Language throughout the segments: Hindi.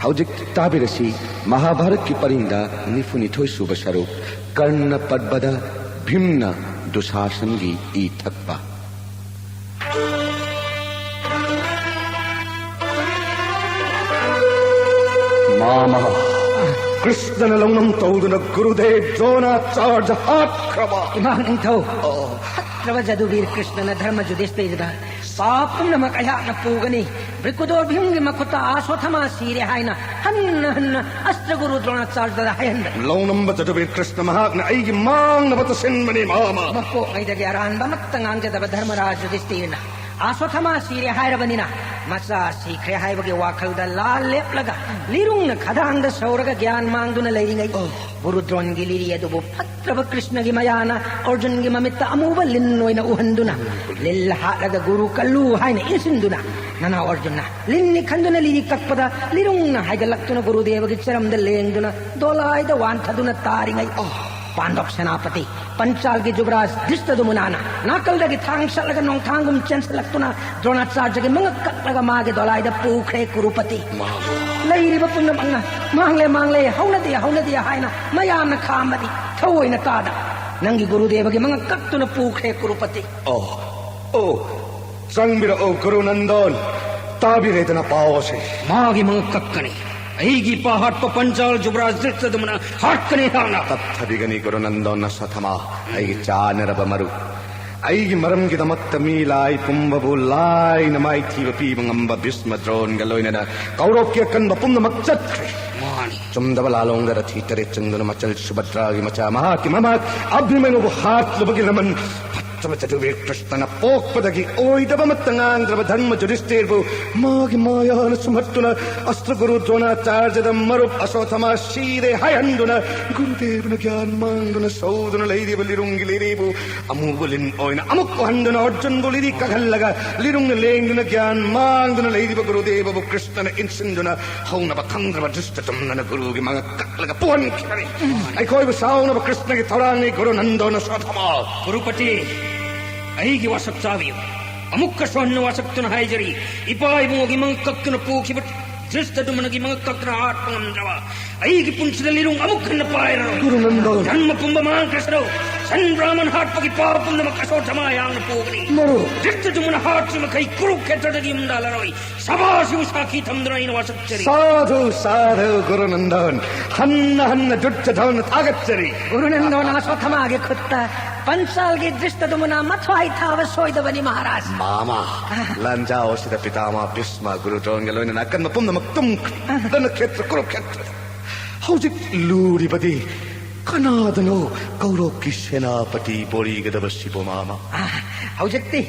हौजिक ताबिरसी महाभारत की परिंदा निफुनिथोई सुब सरुक कर्ण पद्बदा भीमना दुशासन की ई थक्पा मामा कृष्ण लौनम तौदुन गुरुदेव द्रोणाचार्य हात्क्रवा इमां निंथौ हत्रव जदुवीर कृष्ण न धर्म जुधिष्ठिरदा पापम नमक अयान पूगनी ब्रिकुदोर भीमगे मखुता आश्वथमा सीरे हायना हन्न हन्न अस्त्र गुरु द्रोणाचार्य हायन लौनम जदुवीर कृष्ण महाग्न ऐगी मांग नबत सिन्मनि मामा मक्को ऐदगे अरानबा मत्तंगांग जदब धर्मराज जुधिष्ठिरना आश्वथमा सीरे हायरबनिना मचा सीखरे हायबगे वाखलदा लाल लेपलगा लिरुंगन खदांग सौरग ज्ञान मांगदुना लैरिंगै गुरु द्रोणगी लिरि अदुबु फत्रब कृष्णगी मयाना अर्जुनगी ममित्त अमूब लिन ओइना उहंदुना लिल हालगा गुरु कल्लु हायना इसिंदुना नना अर्जुनना लिन्नि खंदुना लिरि कक्पदा लिरुंगना हायगलक्तुना गुरुदेवगी चरमदा लेंगदुना दोलायदा वांथदुना तारिंगै पांडव सेनापति पंचाल की जुबराज धृष्टदुम्नाना नाकलदगी थांग सलगा नोंथांगुम चेंसलक्तुना द्रोणाचार्यगी मंग कक्लगा मागे दोलायदा पूखरे कुरुपति लैरिब पुनमंगना मांगले मांगले हौनदे हायना मयामना खामदि थौइना तादा नंगी गुरुदेवगी मंग कक्तुना पूखरे कुरुपति ओ संबिर ओ गुरुनंदन ताबिरेदना पावसे मागी मंग कक्कने ऐगी पहाड़ पर पंचाल जुबराज धृष्टदुम्ना हाटकने हाना तत्थबिगनी गुरुनंदन सथमा ऐगी चानरब मरु ऐगी मरम की दमत्त मीलाई पुंबबु लाई नमाई थी वपी मंगंब भीष्म द्रोण गलोइना कौरव के कन्ब पुंदमक चत्रे मानी चुमदब लालोंग रथी तरे चंदन मचल सुभद्रा की मचा महा की ममक अभिमनु हाथ लुबगी रमन जदुवीर कृष्णन पोक्पदगी ओइदब मत्तंगांग्रब धर्म जुधिष्ठिरबु मागी मायान सुमत्तुन अस्त्र गुरु द्रोणाचार्यद मरुप अश्वत्थमा शीरे हायंदुन गुरुदेवन ज्ञान मांगदुन सौदुन लैदिब लिरुंगी लिरिबु अमुबलिन ओइना अमुक हंदुन अर्जुन बुलिरि कगल्लगा लिरुंग लेंगदुन ज्ञान मांगदुन लैदिब गुरुदेवबु कृष्णन इंसिंदुन हौनब थंग्रब दुष्टतमन गुरुगी मंग कक्लगा पुवन खिबनि ऐखोइबु साउनब कृष्णगी थौरांगी गुरुनंदन सथमा गुरुपति ऐगी वासक चावियो अमुक सोन्न वासक तुन हायजरी इपाय मोगी मंग कक्तुन पूखिबट धृष्टदुम्नगी मंग कक्तुन हाटपंगम जवा ऐगी पुंसदलिरुंग अमुक न पायरो गुरुनंदन जन्म पुंब मां कसरो सन ब्राह्मण हाटपगी पापुंद मकसोठमा यांग पूगनी मरु धृष्टदुम्न हाटसुम कई कुरुक्षेत्रदगी उंदालरोई सभाशिव साखी थमद्राइन वासक चरी साधु साधु गुरुनंदन हन्न हन्न दुर्योधन तागच्चरी गुरुनंदन अश्वत्थमागे खुत्ता पंचालगी धृष्टदुम्ना मथवाई थाव सोइदबनी महाराज मामा लंजा ओसिद पितामह भीष्म गुरु द्रोण गलोइना नाकन पुंदमक तुम दन क्षेत्र कुरुक्षेत्र हौजिक लूरिबदी कनादनो कौरव की सेनापति बोरीगदब शिबो मामा हौजिक्ति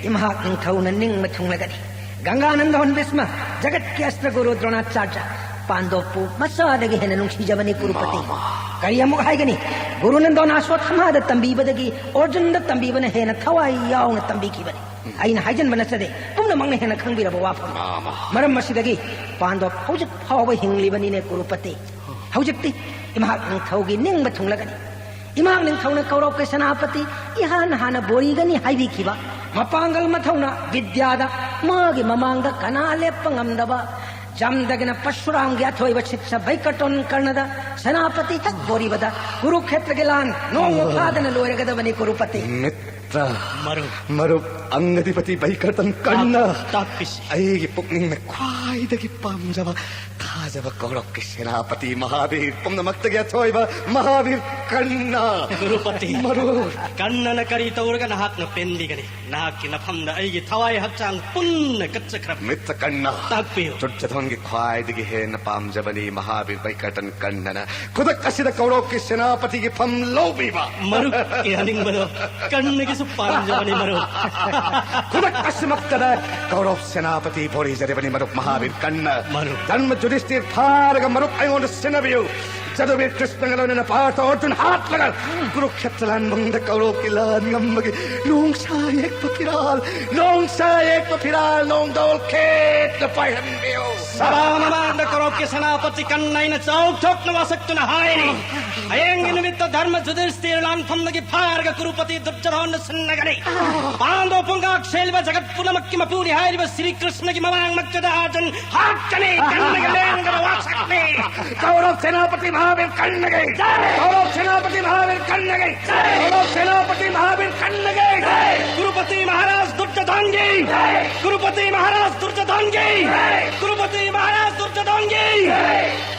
इमहाक निंथौन निंग मथुंगलगनी गंगानंदन भीष्म जगत के अस्त्र गुरु द्रोणाचार्य पांडवपु मसादगी हेन नुंसीजबनी कुरुपति करी अमुक हायगनी गुरुनंदन अश्वत्थमाद तंबीबदगी अर्जुनद तंबीबन हेन थवाई याउन तंबीखिबनी अइन हायजनब नसदे पुनमंग हेन खंबिरब वाफम मरम मसिदगी पांडव हौजिक फाव हिंगलिबनीने कुरुपति हौजिक्ति इमहाक निंथौगी निंग थुंगलगनी इमहाक निंथौना कौरव के सेनापति इहान हाना बोरीगनी हायबिखिबा मपांगल मथौना विद्यादा मागी ममांगदा कना लेप्प ngamdaba jamdagina परशुरामगी अथोइब शिक्षा बैकटोन कर्णद सेनापति तक बोरीबदा कुरुक्षेत्र के लान नोंग फादन लोयरगदबनी कुरुपति मरु अंगदिपति बैकटन कर्ण ऐगी पुक्निंग में ख्वाइदगी पामजब थाजब कौरव के सेनापति महावीर पुंदमक्तगी अथोइब महावीर कर्ण गुरुपति मरु कन्नन करी तौरग नहाक न पेंदिगनी नाक की नफमद ऐगी थवाई हचांग पुन्न कच्चक्रब मित्र कर्ण ताकपियो दुर्योधन की ख्वाइदगी है न पामजबनी महावीर बैकटन कर्ण खुदक असिद कौरव के सेनापति की फम लोबीबा मरु के हनिंग बनो कन्न की पांजबनी मरु खुदक असिमक्तद कौरव सेनापति बोरी जरेबनी मरु महावीर कर्ण मरु जन्म जुधिष्ठिर फारग मरु अयोन सिनबियो जदुवीर कृष्ण गलोइना पार्थ अर्जुन हाथ लगा कुरुक्षेत्र लान मंद कौरव की लान ngambagi nong sa ek papiral nong dol ket na payanbiyo सरामनांद करो के सेनापति कन्नैन चौक ठोक न वासक्तुन हायनी अयंग निमित्त धर्म जुधिष्ठिर लान फमदगी फारग कुरुपति दुर्योधन सन्नगनी पांडव पुंगाक शेलव जगत पुलमक्की मपूरी हायरिव श्री कृष्ण की मवांग मक्कद अर्जुन हाटकने कन्नग लेंग वास कौरव सेनापति महावीर कर्ण गए कौरव सेनापति महावीर कर्ण गए कौरव सेनापति महावीर कर्ण गए गुरुपति महाराज दुर्योधन की गुरुपति महाराज दुर्योधन की गुरुपति महाराज दुर्योधन की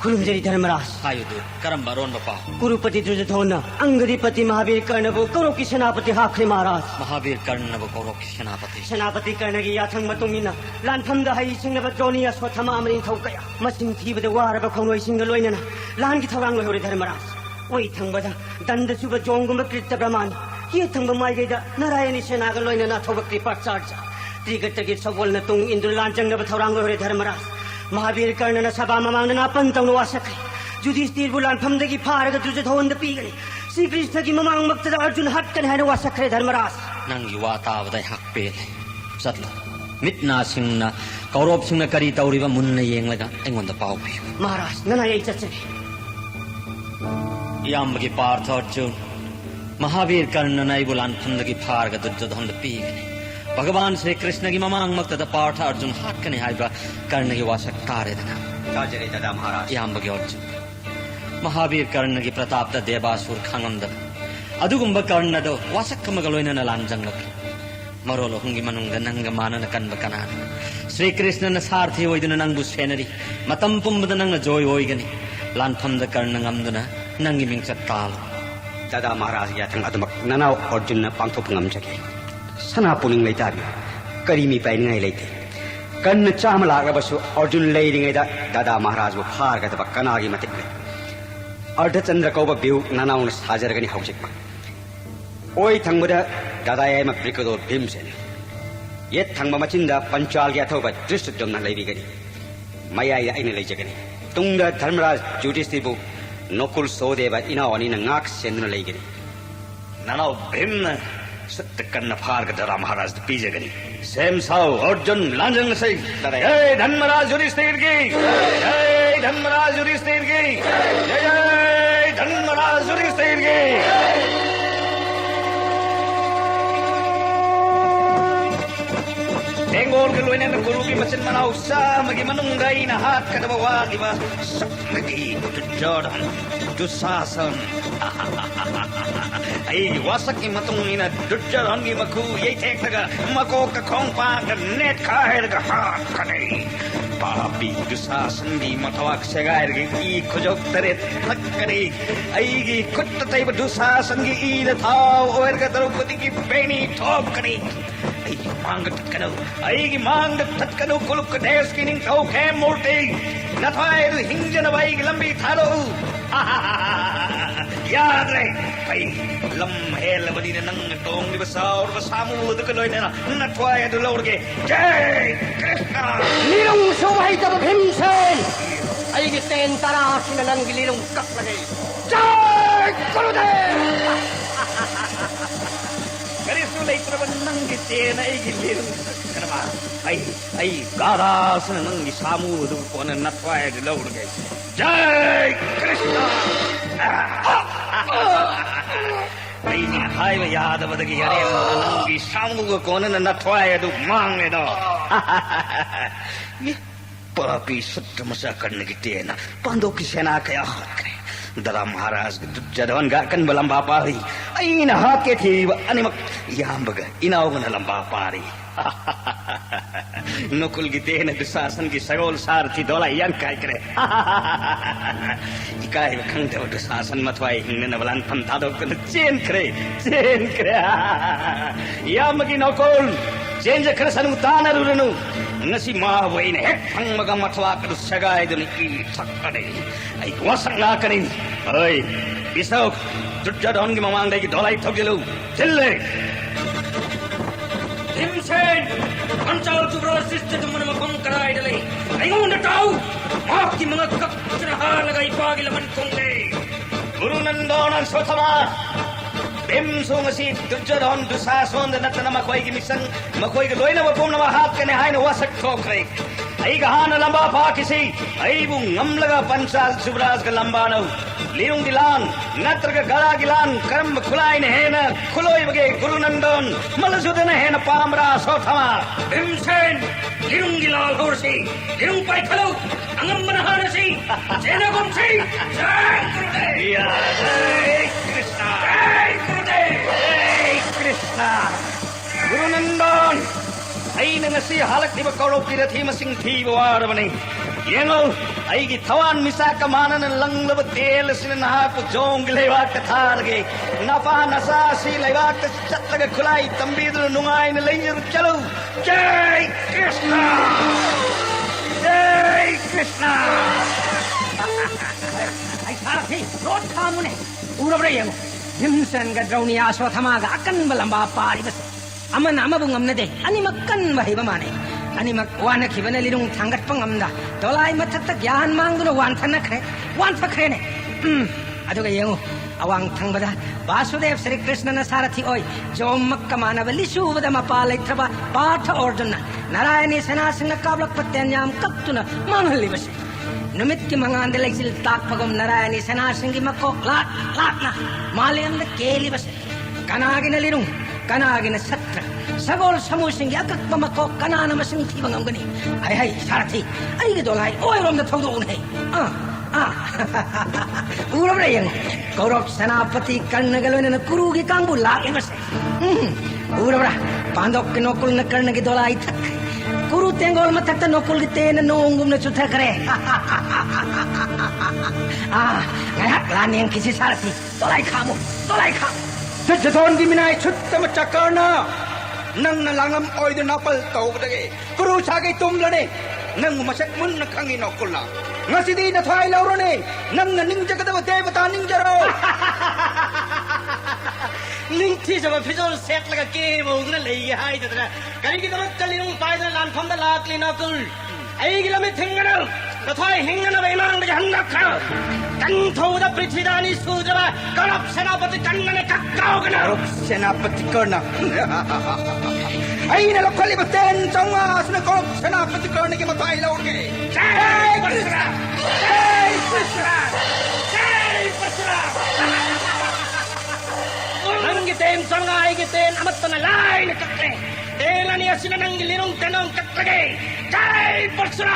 खुलुमजरी धर्मराज हायुदु करम रोन बपा गुरुपति दुर्योधन अंगदीपति महावीर कर्ण को कौरव की सेनापति हाखरे महाराज महावीर कर्ण बो कौरव की सेनापति कर्ण की याथंग मतुंगिना लानफमदा हई सिंगब द्रोणी अश्वत्थामा अमरिन थौकया मसिंग थीबद वारब खौनोई सिंग लोइनना लान की थौरांग लोहरे धर्मराज ओई थंगबदा दंड सुब जोंगुम कृत ब्रह्मान ये थंग माइगेदा नारायणी सेनाग लोइनना थौब कृपाचार्य त्रिगत की सबोल न तुंग इंद्र लान जंगब थौरांग लोहरे धर्मराज महावीर कर्ण सभा ममांग नापन तौन वासखे युधिष्ठिर बुलानफम फारग दुर्योधन पीगने श्री कृष्ण की ममांग मक्त अर्जुन हटकन है वासखे धर्मराज नंगी वातावद हकपे चलो मिटना सिंगना कौरव सिंगना करी तौरीब मुन्न येंगलगा एंगोंद पाव पियु महाराज नना ये चचने यामगी पार्थ अर्जुन महावीर कर्ण नाई बुलानफम फारग दुर्योधन पीगने भगवान श्री कृष्ण की ममांग मक्त पार्थ अर्जुन हाकने हाइबा कर्ण की वासक तारेदना काजरे दादा महाराज यामगी अर्जुन महावीर कर्ण की प्रताप देवासुर खांगमद अदुगुंब कर्ण दो वासक मगलोइना लांजंगलक मरोलो हुंगी मनुंग नंग मानन कनब कनान श्री कृष्ण न सारथी होइदुना नंगबु सेनरी मतम पुंबद नंग जोय होइगनी लानफमद कर्ण ngамदुना नंगी मिंगचत ताल दादा महाराज याथंग अदमक ननाव अर्जुन न पांथोप ngамजगे सना पुलिंग लेताबी करीमी पाइनिंगाई लेते कन्न चाम लागबसु अर्जुन लेरिंगैदा दादा महाराज बु फारगदब कनागी मतिक अर्धचंद्र कौब बिउ ननाउन साजरगनी हौजिक ओई थंगबदा दादा याम ब्रिकदो भीमसेन ये थंगब मचिंदा पंचाल या थौब दृष्टजमना लेबिगनी मयाई आइने लेजगनी तुंग धर्मराज युधिष्ठिरबु नकुल सोदेव इनावनी नाक सेंदन लेगनी ननाव भीम सत्य कन्न फारग दादा महाराज पीजगनी सेम साव अर्जुन लांजंग से जय धर्मराज युधिष्ठिर की जय धर्मराज युधिष्ठिर की जय धर्मराज युधिष्ठिर की Engol ke luinan na guru ki macin manaw sa magi manungay na hat kadabawa di ba magi Duryodhan Dusasan ay wasak ki matungina Duryodhan ki maku yay tek naga mako ka kong pa ka net kahir ka hat kanay papi Dusasan di matawak sagayar ki i kujok tarit nakkari ay ki kutta tayo Dusasan ki i na tao oer ka Draupadi ki beni thok kani ay mang tatkano ay ki mang tatkano kuluk ka des ki ning tau ke multi na thai du hingjana bai ki lambi thalo yaad rahe ay lam hel badi na nang tong di basaur basamu du ka loy na na thai du lord ke jai krishna Nilong sumay ka Bhimsen ay giten tara sinanang gililong kaklagay Jai Gurudev Karisu lay traban nang gitena ay gilirong kanama ay garas na nang isamu du ko na natway du lord ke jai krishna ay ni hay ba yada ba dagi yare nang isamu ko na natway du mang ne do papi sutra karne gitena pando ki sena kaya kare दादा महाराज दुर्योधन गाकन लंबा पारी ऐन हाके थी अनिमक यांबग इनावगन लंबा पारी नकुल की तेन दुशासन की सगोल सारथी दोला यं काय करे इकाय खंगते दुशासन मथवाई हिंगन नवलान पंथा दो चेन करे यांबगी नकुल चेंज खरसन उतानरुनु ngasi ma wain hek phang maga matwa ka sagai dun ki thakane ai wasang na kanin oi bisau Duryodhan ki mamang dai ki dolai thogelu chille Bhimsen Panchal Chubra Sister Tumana Mapam Karai Dale I go on the tow Mark the mga kakchana halaga ipagil man konge Guru Nandan Sotama Bim sungasi Duryodhan Dusasan na natana makoy ki mission makoy ki loina mapum na mahat kane hain wasak thokre ai gahan lamba pa kisi ai bu ngam laga Panchal Chubraj ka lamba no liung dilan natra ka gala gilan karam khulai ne hena khuloi bage Guru Nandan malasudana hena pamra Sotama Bhimsen Liung Gilal hursi, lirung pai thalu, angam manahanasi, jena gumsi, jai Gurudev. Jai Krishna. Jai Gurudev. Jai Krishna. Guru Nandan, aina ngasi halak di bakarop kira thi masing thi bawarabani. Yengo, aigi thawan misa kamanan lang labat tel sin naha pu jong lewat katharge. Napa nasa si lewat chatlaga khulai tambidu nungai na lenjur chalo. Jai Krishna. Jai Krishna. Ay Sarathi, rot kamune. Urabra yengo. Nimsan ga drauni aswathamaga akan balamba pari bas. Aman amabung amnade ani makkan bahiba mane. Ani mak wana kibana lirung thangat pangamda. Dolai mathata gyan mangduno wan thanakre. Wan thakrene. Aduga yengo. Awang thangbada Vasudev Sri Krishna na Sarathi oi jom makka manava lisuvada mapalai thaba Partha Arjuna Narayani Sanasanga kablak patyanyam kaptuna manhalli base Numit ki mangande leksil tak pagom Narayani Sanasangi makko lat na malayanda keli base Kanagina lirung Kanagina satra Sagol samusingi akakpa makko kanana masing thibangam gani Ay Sarathi ay gidolai oi rom da thawdo unhe Urabra yang Kaurab Senapati Karnagalona Kurugi Kambu Laki Mase Urabra Pandok Kinokul Nakarnagi Dolai Tak Kuru Tengol Matata Nokul Gitena Nongum na Chutakare Ngayak Lani yang kisi Sarathi Dolai kamu Jaton giminai chutta machakarna nang nalangam oido napal tau badage kuru sagai tumlane nang masak mun nakangi nokulla ngasidi na thai laurone nang ninja kadaba devata ninjaro Ningti sama pijol set laga ke mogna lei hai tadra kari ki tamak kalirung paida lan pham da lakli nakul ai gilame thengana na thai hengana bainang da hanga kha kan thoda prithidani sudra karap senapati kannane kakkawgana senapati karna ai na lokali baten chonga asna ko senapati karna ke matai laurge jai Krishna jai Krishna jai Krishna Nanggitin chonga ai gitin amat na lai na kakle Tela niya sila nang gilirong tanong kaklagay jai Krishna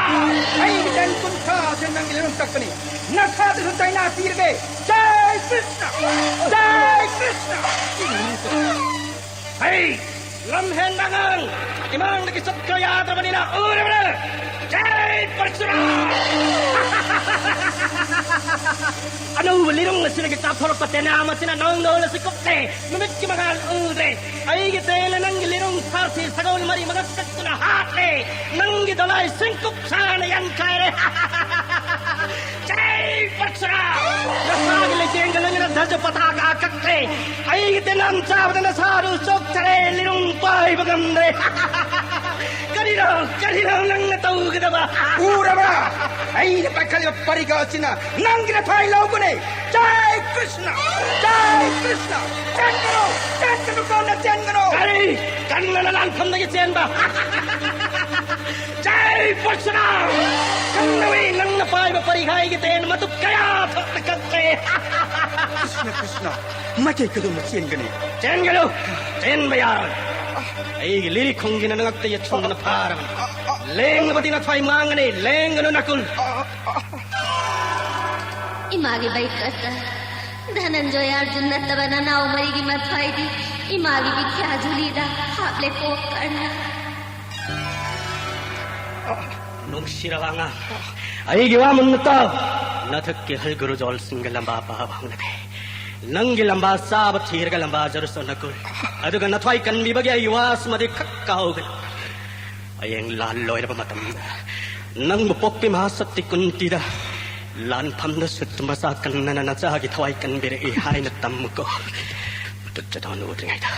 ai gitan kunta senang gilirung takani nakhat suntai na tirge jai Krishna jai Krishna Hey, lamhen dangang imang nakisat kaya trabanina ura jai Krishna Ano lirong na sila kita thorok patena masina nong no na sikopte mamit ki magal udre ay gitela nang lirong sarsi sagol mari magaskat na hatle nang gidalay singkup sana yan kare jai Krishna nasagi le jenggalan na dhaja pataka kakle ay gitelam sabda na saru sok tare lirong pai bagamre Kanino nang nataw ka na ba? Urabra! Ay napakali parigachina nang ginathai laugune jai Krishna jai Krishna Changano ko na changano Kari! Kanina na lang kam na gitsen ba? Jai Krishna! Kanawi nang napay maparihay giten matuk kaya taktakate Krishna macay ka doon na gani Chen galo! Chen bayaran! Ay lirik kong ginanangag tayo chong na parang Leng na pati na thay mangane Leng ano nakul Imagi baikata Dhananjoy Arjun na tabananaw marigi matwaidi Imagi bikya julida haple ko karna Nung sirawanga Ay giwamon na to Nathak ke hal guru jol singalamba pahabang nabe Nangilamba sabat hirgalamba jaruso nakul Aduga nathwai kan bibagi aywas madi kakkaugan Ayeng laloy na pamatam Nang mupok pimasat tikuntida Lan pam na sutmasakan na nanasagi thwai kan bire ihay na tamuko Tutsadon udring ayda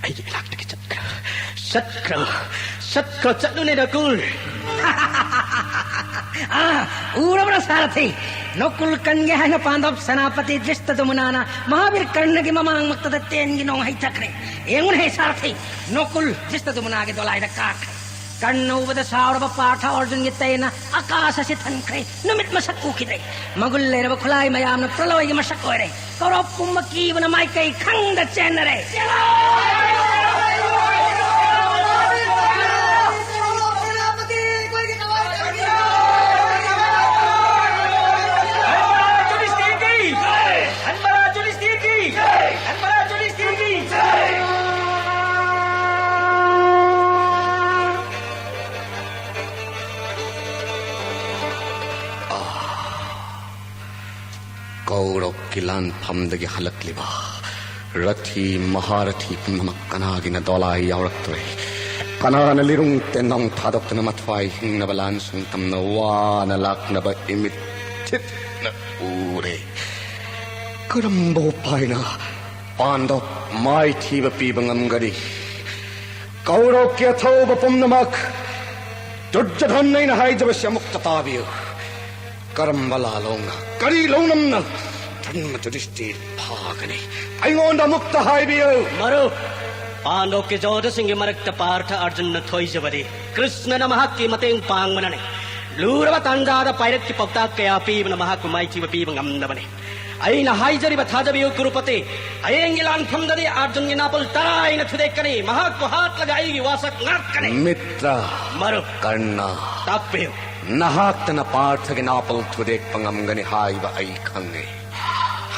Ay ginak na kisatkra Satkra tsadun ay nakul Urabra Sarathi Nokul kanya na Pandav Senapati Drishta Dumunana Mahavir Karnagi Mamang Maktada Ten Ginong Hai Chakre Engun Hai Sarathi Nokul Drishta Dumunagi Dolai da Kak Karna Uvada Saurava Partha Arjun Gitena Akasa Sithankre Numit Masak Ukide Magulle na Bakulai Mayam na Praloy Masakoire Korop Kumaki na Maikai Kang da Chenere ꯀꯧꯔꯣꯛꯀꯤ ꯂꯥꯟꯐꯝꯗꯒꯤ ꯍꯜꯂꯛꯂꯤꯕ ꯔꯊꯤ ꯃꯍꯥꯔꯊꯤ ꯄꯨꯝꯅꯃꯛ ꯀꯅꯥꯒꯤꯅ ꯗꯣꯂꯥꯏ ꯌꯥꯎꯔꯛꯇꯣꯔꯦ ꯀꯅꯥꯅ ꯂꯤꯔꯨꯡ ꯇꯦꯟꯅꯧ ꯊꯥꯗꯣꯛꯇꯨꯅ ꯃꯊ꯭ꯋꯥꯏ ꯍꯤꯡꯅꯕ ꯂꯥꯟꯁꯪ ꯇꯝꯅ ꯋꯥꯅ ꯂꯥꯛꯅꯕ ꯏꯃꯤꯠ ꯊꯤꯠꯅ ꯎꯔꯦ ꯀꯔꯝꯕ ꯎꯄꯥꯏꯅ ꯄꯥꯟꯗꯣꯞ ꯃꯥꯏꯊꯤꯕ ꯄꯤꯕ ꯉꯝꯒꯅꯤ ꯀꯧꯔꯣꯛꯀꯤ ꯑꯊꯧꯕ ꯄꯨꯝꯅꯃꯛ ꯗꯨꯔꯖꯣꯙꯟꯅ ꯍꯥꯏꯖꯕꯁꯤ ꯑꯃꯨꯛꯇ ꯇꯥꯕꯤꯌꯨ ꯀꯔꯝꯕ ꯂꯥꯂꯣꯡꯅ ꯀꯔꯤ ꯂꯧꯅꯝꯅ ꯙꯔꯃ ꯌꯨꯙꯤꯁꯊꯤꯔ ꯐꯥꯒꯅꯤ ꯑꯩꯉꯣꯟꯗ ꯑꯃꯨꯛꯇ ꯍꯥꯏꯕꯤꯌꯨ ꯃꯔꯨꯞ ꯄꯥꯟꯗꯣꯞꯀꯤ ꯖꯣꯙꯁꯤꯡꯒꯤ ꯃꯔꯛꯇ ꯄꯥꯔꯊ ꯑꯔꯖꯨꯟꯅ ꯊꯣꯏꯖꯕꯗꯤ ꯀ꯭ꯔꯤꯁꯅꯅ ꯃꯍꯥꯛꯀꯤ ꯃꯇꯦꯡ ꯄꯥꯡꯕꯅꯅꯤ ꯂꯨꯔꯕ ꯇꯥꯟꯖꯥꯗ ꯄꯥꯏꯔꯠꯀꯤ ꯄꯥꯎꯇꯥꯛ ꯀꯌꯥ ꯄꯤꯕꯅ ꯃꯍꯥꯛꯄꯨ ꯃꯥꯏꯊꯤꯕ ꯄꯤꯕ ꯉꯝꯗꯕꯅꯤ ꯑꯩꯅ ꯍꯥꯏꯖꯔꯤꯕ ꯊꯥꯖꯕꯤꯌꯨ ꯀꯨರುꯄꯇꯤ ꯍꯌꯦꯡꯒꯤ ꯂꯥꯟꯐꯝꯗꯗꯤ ꯑꯔꯖꯨꯟꯒꯤ ꯅꯥꯄꯜ ꯇꯔꯥꯏꯅ ꯊꯨꯗꯦꯛꯀꯅꯤ ꯃꯍꯥꯛꯄꯨ ꯍꯥꯠꯂꯒ ꯑꯩꯒꯤ ꯋꯥꯁꯛ ꯉꯥꯛꯀꯅꯤ ಮಿತ್ರ ꯃꯔꯨꯞ ಕರ್ಣ ꯇꯥꯛꯄꯤꯌꯨ ನಹಾಕ್ತನ ಪಾರ್ಥಗೆ ನಾಪಲ್ ಥುದೇಕ್ ಪಂಗಂಗನಿ ಹಾಯ್ವ ಐ ಖಂಗೆ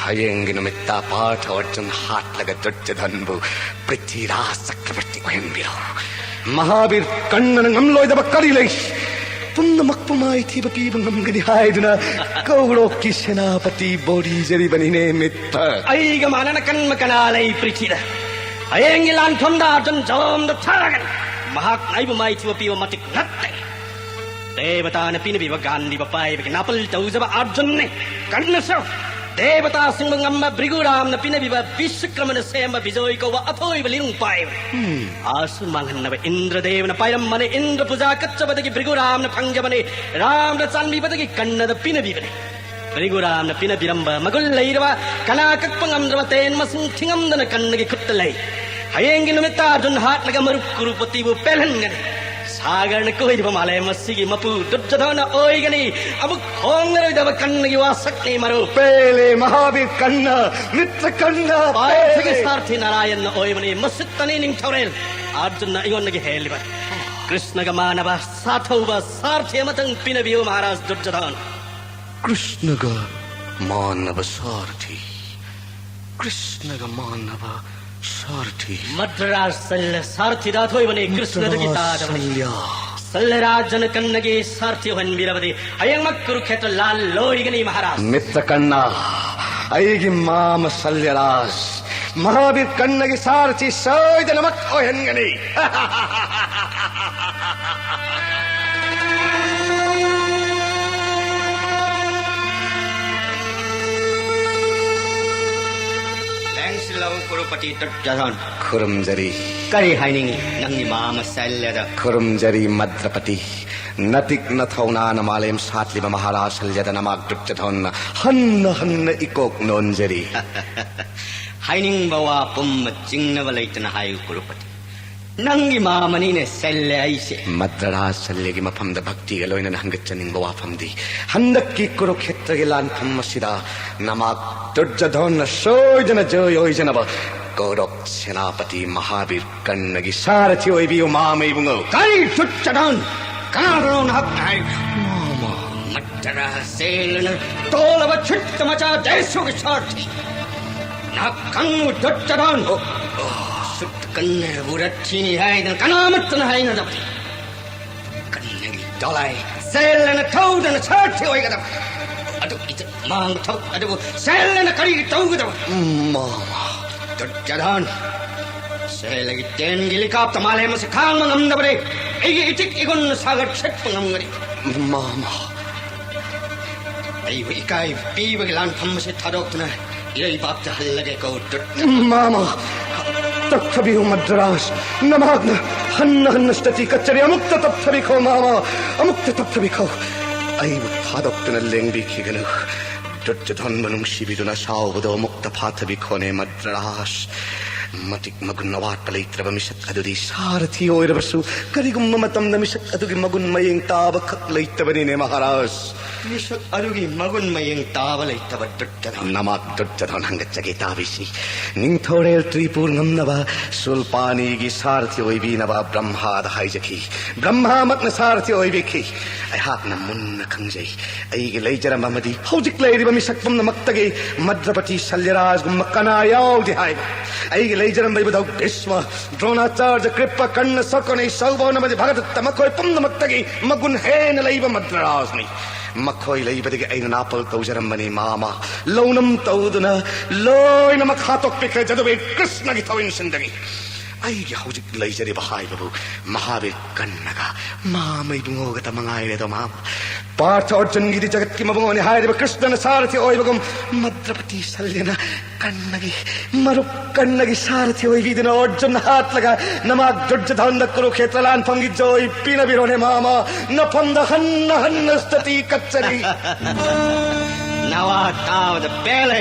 ಹಯಂಗಿ ನಮಿತ್ತ ಪಾಠ ಅರ್ಜುನ್ ಹಾಟ್ಲಗ ದುರ್ಜಧನ್ಬು ಪೃಥ್ವಿರಾಜ್ ಚಕ್ರವರ್ತಿ ಒಯಂಬಿರೋ ಮಹಾವೀರ್ ಕಣ್ಣನ ngамಲೋಯ್ದಬ ಕರಿಲೈ ಪುನ್ನಮಕ್ಪು ಮಾಹಿತಿಬ ಪೀಬ ngамಗನಿ ಹಾಯ್ದುನ ಕೌರವಕ್ಕೆ ಸೇನಾಪತಿ ಬೋಡಿಜರಿ ಬನಿನೇ ಮಿತ್ತ ಐಗ ಮಾನನ ಕನ್ಮ ಕನಾಲೈ ಪ್ರೀತಿದ ಹಯಂಗಿ ಲಾಂಥಂದ ಅರ್ಜುನ್ ಜವಾಮ್ದ ಥಾರಗನ್ ಮಹಾಕ್ ನೈಬ ಮಾಹಿತಿಬ ಪೀವ ಮತಿಕ್ ನತ್ತೆ ದೇವತಾನ ಪಿನಬಿವ ಗಾಂಧಿಬ ಪಾಯಿಬಗೆ ನಾಪಲ್ ತೌಜಬ ಅರ್ಜುನ್ನೆ ಕಣ್ಣಸೋ ದೇವತಾ ಸಿಂಹ ngamba ಭೃಗುರಾಮ್ನ ಪಿನಬಿವ ವಿಶ್ವಕ್ರಮನ ಸೇಮ ಬಿಜೋಯ್ ಕೌವ ಅಥೋಯ್ವ ಲಿರುಂಗ್ ಪಾಯಿಬ ಆಸು ಮಂಗನ್ನವ ಇಂದ್ರದೇವನ ಪೈರಮ್ಮನೆ ಇಂದ್ರ ಪೂಜಾ ಕಚ್ಚಬದಗಿ ಭೃಗುರಾಮ್ನ ಪಂಜಮನೆ ರಾಮ್ನ ಚಾನ್ಬಿಬದಗಿ ಕಣ್ಣದ ಪಿನಬಿವನೆ ಭೃಗುರಾಮ್ನ ಪಿನಬಿರಂಬ ಮಗುಲ್ಲೈರವ ಕಲಾಕಕ್ಪಂಗಂದ್ರವ ತೇನ್ಮಸಂ ಥಿಂಗಂದನ ಕಣ್ಣಿಗೆ ಕುತ್ತಲೈ ಹಯಂಗಿ ನಿಮಿತ್ತ ಅರ್ಜುನ್ ಹಾಟ್ಲಗ ಮರುಕ್ಕುರುಪತಿವು ಪೆಲಂಗನೆ ಸಾಗರಣ ಕೊಯ್ದವ ಮಾಲೆ ಮಸ್ಸಿಗೆ ಮಪು ದುರ್ಜಧನ ಓಯ್ಗನಿ ಅಮುಕ್ ಹೋಂಗರವಿದವ ಕಣ್ಣಿಗೆ ವಾಸಕ್ನಿ ಮರು ಪೇಲೆ ಮಹಾವೀರ್ ಕಣ್ಣ ಮಿತ್ರ ಕಣ್ಣ ಪಾರ್ಥಗೆ ಸಾರ್ಥಿ ನಾರಾಯಣ ಓಯ್ವನಿ ಮಸ್ಸಿತ್ತನೇ ನಿಂಥವ್ರೇಲ್ ಅರ್ಜುನ ಇವನಿಗೆ ಹೇಳಿವ ಕೃಷ್ಣಗ ಮಾನವ ಸಾಥೌವ ಸಾರ್ಥಿಯ ಮತಂಗ್ ಪಿನವಿಯು ಮಹಾರಾಜ್ ದುರ್ಜಧನ್ ಕೃಷ್ಣಗ ಮಾನವ ಸಾರಥಿ ಕೃಷ್ಣಗ ಮಾನವ ಸಾರಥಿ ಮದ್ರಾಸ್ ಸಲ್ಲ ಸಾರ್ಥಿದಾಥೋಯ್ವನಿ ಕೃಷ್ಣದ ಗೀತಾದವನಿ ಸಲ್ಲರಾಜನ ಕಣ್ಣಗೆ ಸಾರ್ಥಿ ಹೊನ್ಬಿರವದೆ ಅಯಂಗ ಕುರುಕ್ಷೇತ್ರ ಲಾಲ್ ಲೋಯಿಗನಿ ಮಹಾರಾಜ್ ಮಿತ್ರ ಕಣ್ಣ ಐಗಿ ಮಾಮ ಸಲ್ಯರಾಜ್ ಮಹಾವೀರ್ ಕಣ್ಣಗೆ ಸಾರಥಿ ಸೋಯ್ದ ನಮಕ್ ಹೆಂಗನಿ ಕುರುಪತಿ ದುರ್ಜಧನ್ ಖುರಂಜರಿ ಕರಿ ಹೈನಿಂಗಿ ನಂಗಿ ಮಾಮ ಸಲ್ಯದ ಖುರಂಜರಿ ಮದ್ರಪತಿ ನತಿಕ್ ನಥೌನಾನ ಮಾಲೇಂ ಸಾತ್ಲಿಮ ಮಹಾರಾಜ್ ಸಲ್ಯದ ನಮಾಗ್ ದುರ್ಜಧನ್ ಹನ್ನ ಹನ್ನ ಇಕೋಕ್ ನೋಂಜರಿ ಹೈನಿಂಗ್ ಬವಾ ಪುಮ್ಮ ಚಿಂಗ್ನವ ಲೈತನ ಹಾಯು ಕುರುಪತಿ ನಂಗಿ ಮಾಮನಿನೆ ಸಲ್ಯ ಐಸೆ ಮದ್ರರಾಜ್ ಸಲ್ಯಗೆ ಮಫಂದ ಭಕ್ತಿಗೆ ಲೋಯ್ನ ಹಂಗಚ್ಚನಿಂಬ ವಾಫಂದಿ ಹಂದಕ್ಕಿ ಕುರುಕ್ಷೇತ್ರಗೆ ಲಾಂಥಂ ಮಸಿದ ನಮಾಗ್ ದುರ್ಜಧನ ಸೋಯ್ಜನ ಜಯೋಯ್ಜನವ ಕೌರವ್ ಸೇನಾಪತಿ ಮಹಾವೀರ್ ಕಣ್ಣಗಿ ಸಾರಥಿ ಒಯ್ಬಿಯು ಮಾಮೈಬುಂಗು ಕರಿ ದುರ್ಜಧನ್ ಕನಾರಣ ಹಕ್ಕಾಯ್ ಮಟ್ಟರ ಸೇಲನ ತೋಲವ ಚಿತ್ತ ಮಚ ಜಯಸುಗ ಸಾರ್ಥಿ ನಾ ಕಂಗು ದುರ್ಜಧನ್ ಸುತ್ತ ಕಣ್ಣ ಉರಚ್ಚಿನಿ ಹಾಯ್ದನ ಕನಾಮತ್ತನ ಹಾಯ್ನದ ಕಣ್ಣಗಿ ದೊಲಾಯ್ ಸೇಲನ ತೌದನ ಸಾರ್ಥಿ ಒಯ್ಗದ ಅದು ಇದು ಮಾಂಗ ತೌ ಅದು ಸೇಲನ ಕರಿಗೆ ತೌಗದವ ದುರ್ಜಧನ್ ಸೇಲಗಿ ತೇನ್ಗಿಲಿ ಕಾಪ್ತ ಮಾಲೆ ಮಸ ಕಾಂಗ ನಮ್ದಬರೆ ಐಗೆ ಇಟಿಕ್ ಇಗೊನ್ನ ಸಾಗರ್ ಛಟ್ ನಮ್ಗರಿ ಮಾಮ ಐ ವಿಕಾಯ್ ಪೀವಗೆ ಲಾನ್ ಥಮ್ಮಸೆ ಥಾರೋಕ್ತನ ಇರೈ ಬಾಪ್ತ ಹಲ್ಲಗೆ ಕೌ ಮಾಮ ತಪ್ಥಬಿಹು ಮದ್ರಾಸ್ ನಮಾಗ್ನ ಹನ್ನ ಹನ್ನ ಸ್ಥಿತಿ ಕಚ್ಚರಿ ಅಮುಕ್ತ ತಪ್ಥಬಿಖೋ ಮಾಮ ಅಮುಕ್ತ ತಪ್ಥಬಿಖೋ ಐವು ಥಾದೊಕ್ತನಲ್ಲೆಂಬಿಖಿಗನು ದುರ್ಜಧನ್ಮನುಂ ಶಿಬಿದುನ ಸಾವುದೋ ಮುಕ್ತ ಫಾಥಬಿಖೋನೆ ಮದ್ರಾಸ್ ಮತಿಕ್ ಮಗುನ್ನ ವಾಟ್ಪಲೈತ್ರವ ಮಿಷಕ್ ಅದುದಿ ಸಾರಥಿಯೋ ಇರಬಸು ಕರಿಗುಮ್ಮ ಮತಂನ ಮಿಷಕ್ ಅದುಗಿ ಮಗುನ್ ಮಯಂಗ್ ತಾವ ಕಕ್ಲೈತ್ತವನೇನೆ ಮಹಾರಾಜ್ ಮಿಷಕ್ ಅದುಗಿ ಮಗುನ್ ಮಯಂಗ್ ತಾವಲೈತ್ತವ ದುರ್ಜಧನ್ ನಮಾಗ್ ದುರ್ಜಧನ್ ಹಂಗಚ್ಚಗೆ ತಾವಿಸಿ ನಿಂಥೋಳೇಲ್ ತ್ರಿಪೂರ್ ನಮ್ನವ ಸುಲ್ಪಾನಿಗಿ ಸಾರಥಿ ಒಯ್ಬೀನವ ಬ್ರಹ್ಮಾದ ಹೈಜಕಿ ಬ್ರಹ್ಮ ಮತ್ನ ಸಾರಥಿ ಒಯ್ಬೇಕಿ ꯑꯩꯍꯥꯛꯅ ꯃꯨꯟꯅ ꯈꯪꯖꯩ ꯑꯩꯒꯤ ꯂꯩꯖꯔꯝꯕ ꯑꯃꯗꯤ ꯍꯧꯖꯤꯛ ꯂꯩꯔꯤꯕ ꯃꯤꯁꯛ ꯄꯨꯝꯅꯃꯛꯇꯒꯤ ꯃꯗ꯭ꯔꯄꯇꯤ ꯁꯜꯌꯔꯥꯖꯒꯨꯝꯕ ꯀꯅꯥ ꯌꯥꯎꯗꯦ ꯍꯥꯏꯕ ꯑꯩꯒꯤ ꯂꯩꯖꯔꯝꯕ ꯏꯕꯨꯙꯧ ꯚꯤꯁ꯭ꯃ ꯗ꯭ꯔꯣಣꯥꯆꯥꯔya ꯀ꯭ꯔꯤꯄ ꯀꯔꯅ ꯁꯀꯨꯅ ꯁꯧꯕꯧꯟ ꯑꯃꯗꯤ ꯚꯒꯗꯠꯇ ꯃꯈꯣꯏ ꯄꯨꯝꯅꯃꯛꯇꯒꯤ ꯃꯒꯨꯟ ꯍꯦꯟꯅ ꯂꯩꯕ ꯃꯗ꯭ꯔꯔꯥꯖꯅꯤ ꯃꯈꯣꯏ ꯂꯩꯕꯗꯒꯤ ꯑꯩꯅ ꯅꯥꯄꯜ ꯇꯧꯖꯔꯝꯕꯅꯤ ꯃꯥꯃ ꯂꯧꯅꯝ ꯇꯧꯗꯨꯅ ꯂꯣꯏꯅꯃꯛ ꯍꯥꯠꯇꯣꯛꯄꯤꯈ꯭ꯔꯦ ꯖꯗꯨꯕꯤꯔ ꯀ꯭ꯔꯤꯁꯅꯒꯤ ꯊꯧꯏꯟꯁꯤꯟꯗꯒꯤ ꯑꯩꯒꯤ ꯍꯧꯖꯤꯛ ꯂꯩꯖꯔꯤꯕ ꯍꯥꯏꯕꯕꯨ ꯃꯍꯥꯕꯤꯔ ꯀꯟꯅꯒ ꯃꯥꯃ ꯏꯕꯨꯡꯉꯣꯒꯇ ꯃꯉꯥꯏꯔꯦꯗꯣ ꯃꯥꯃ ꯄꯥꯔꯊ ꯑꯔꯖꯨꯟꯒꯤꯗꯤ ꯖꯒꯠꯀꯤ ꯃꯕꯨꯡꯉꯣꯅꯤ ꯍꯥꯏꯔꯤꯕ ꯀ꯭ꯔꯤꯁꯅꯅ ꯁꯥꯔꯊꯤ ꯑꯣꯏꯕꯒꯨꯝ ꯃꯗ꯭ꯔꯄꯇꯤ ꯁꯜꯌꯅ ꯀꯟꯅꯒꯤ ꯃꯔꯨꯞ ꯀꯟꯅꯒꯤ ꯁꯥꯔꯊꯤ ꯑꯣꯏꯕꯤꯗꯨꯅ ꯑꯔꯖꯨꯟ ꯍꯥꯠꯂꯒ ꯅꯃꯥꯛ ꯗꯨꯔꯖꯙꯟꯗ ꯀꯨꯔꯨꯈꯦꯇ꯭ꯔ ꯂꯥꯟꯐꯝꯒꯤ ꯖꯣꯏ ꯄꯤꯅꯕꯤꯔꯣꯅꯦ ꯃꯥꯃ ꯅꯐꯝꯗ ꯍꯟꯅ ꯍꯟꯅ ꯁ꯭ꯇꯨꯇꯤ ꯀꯠꯆꯔꯤ नवा तावद पेले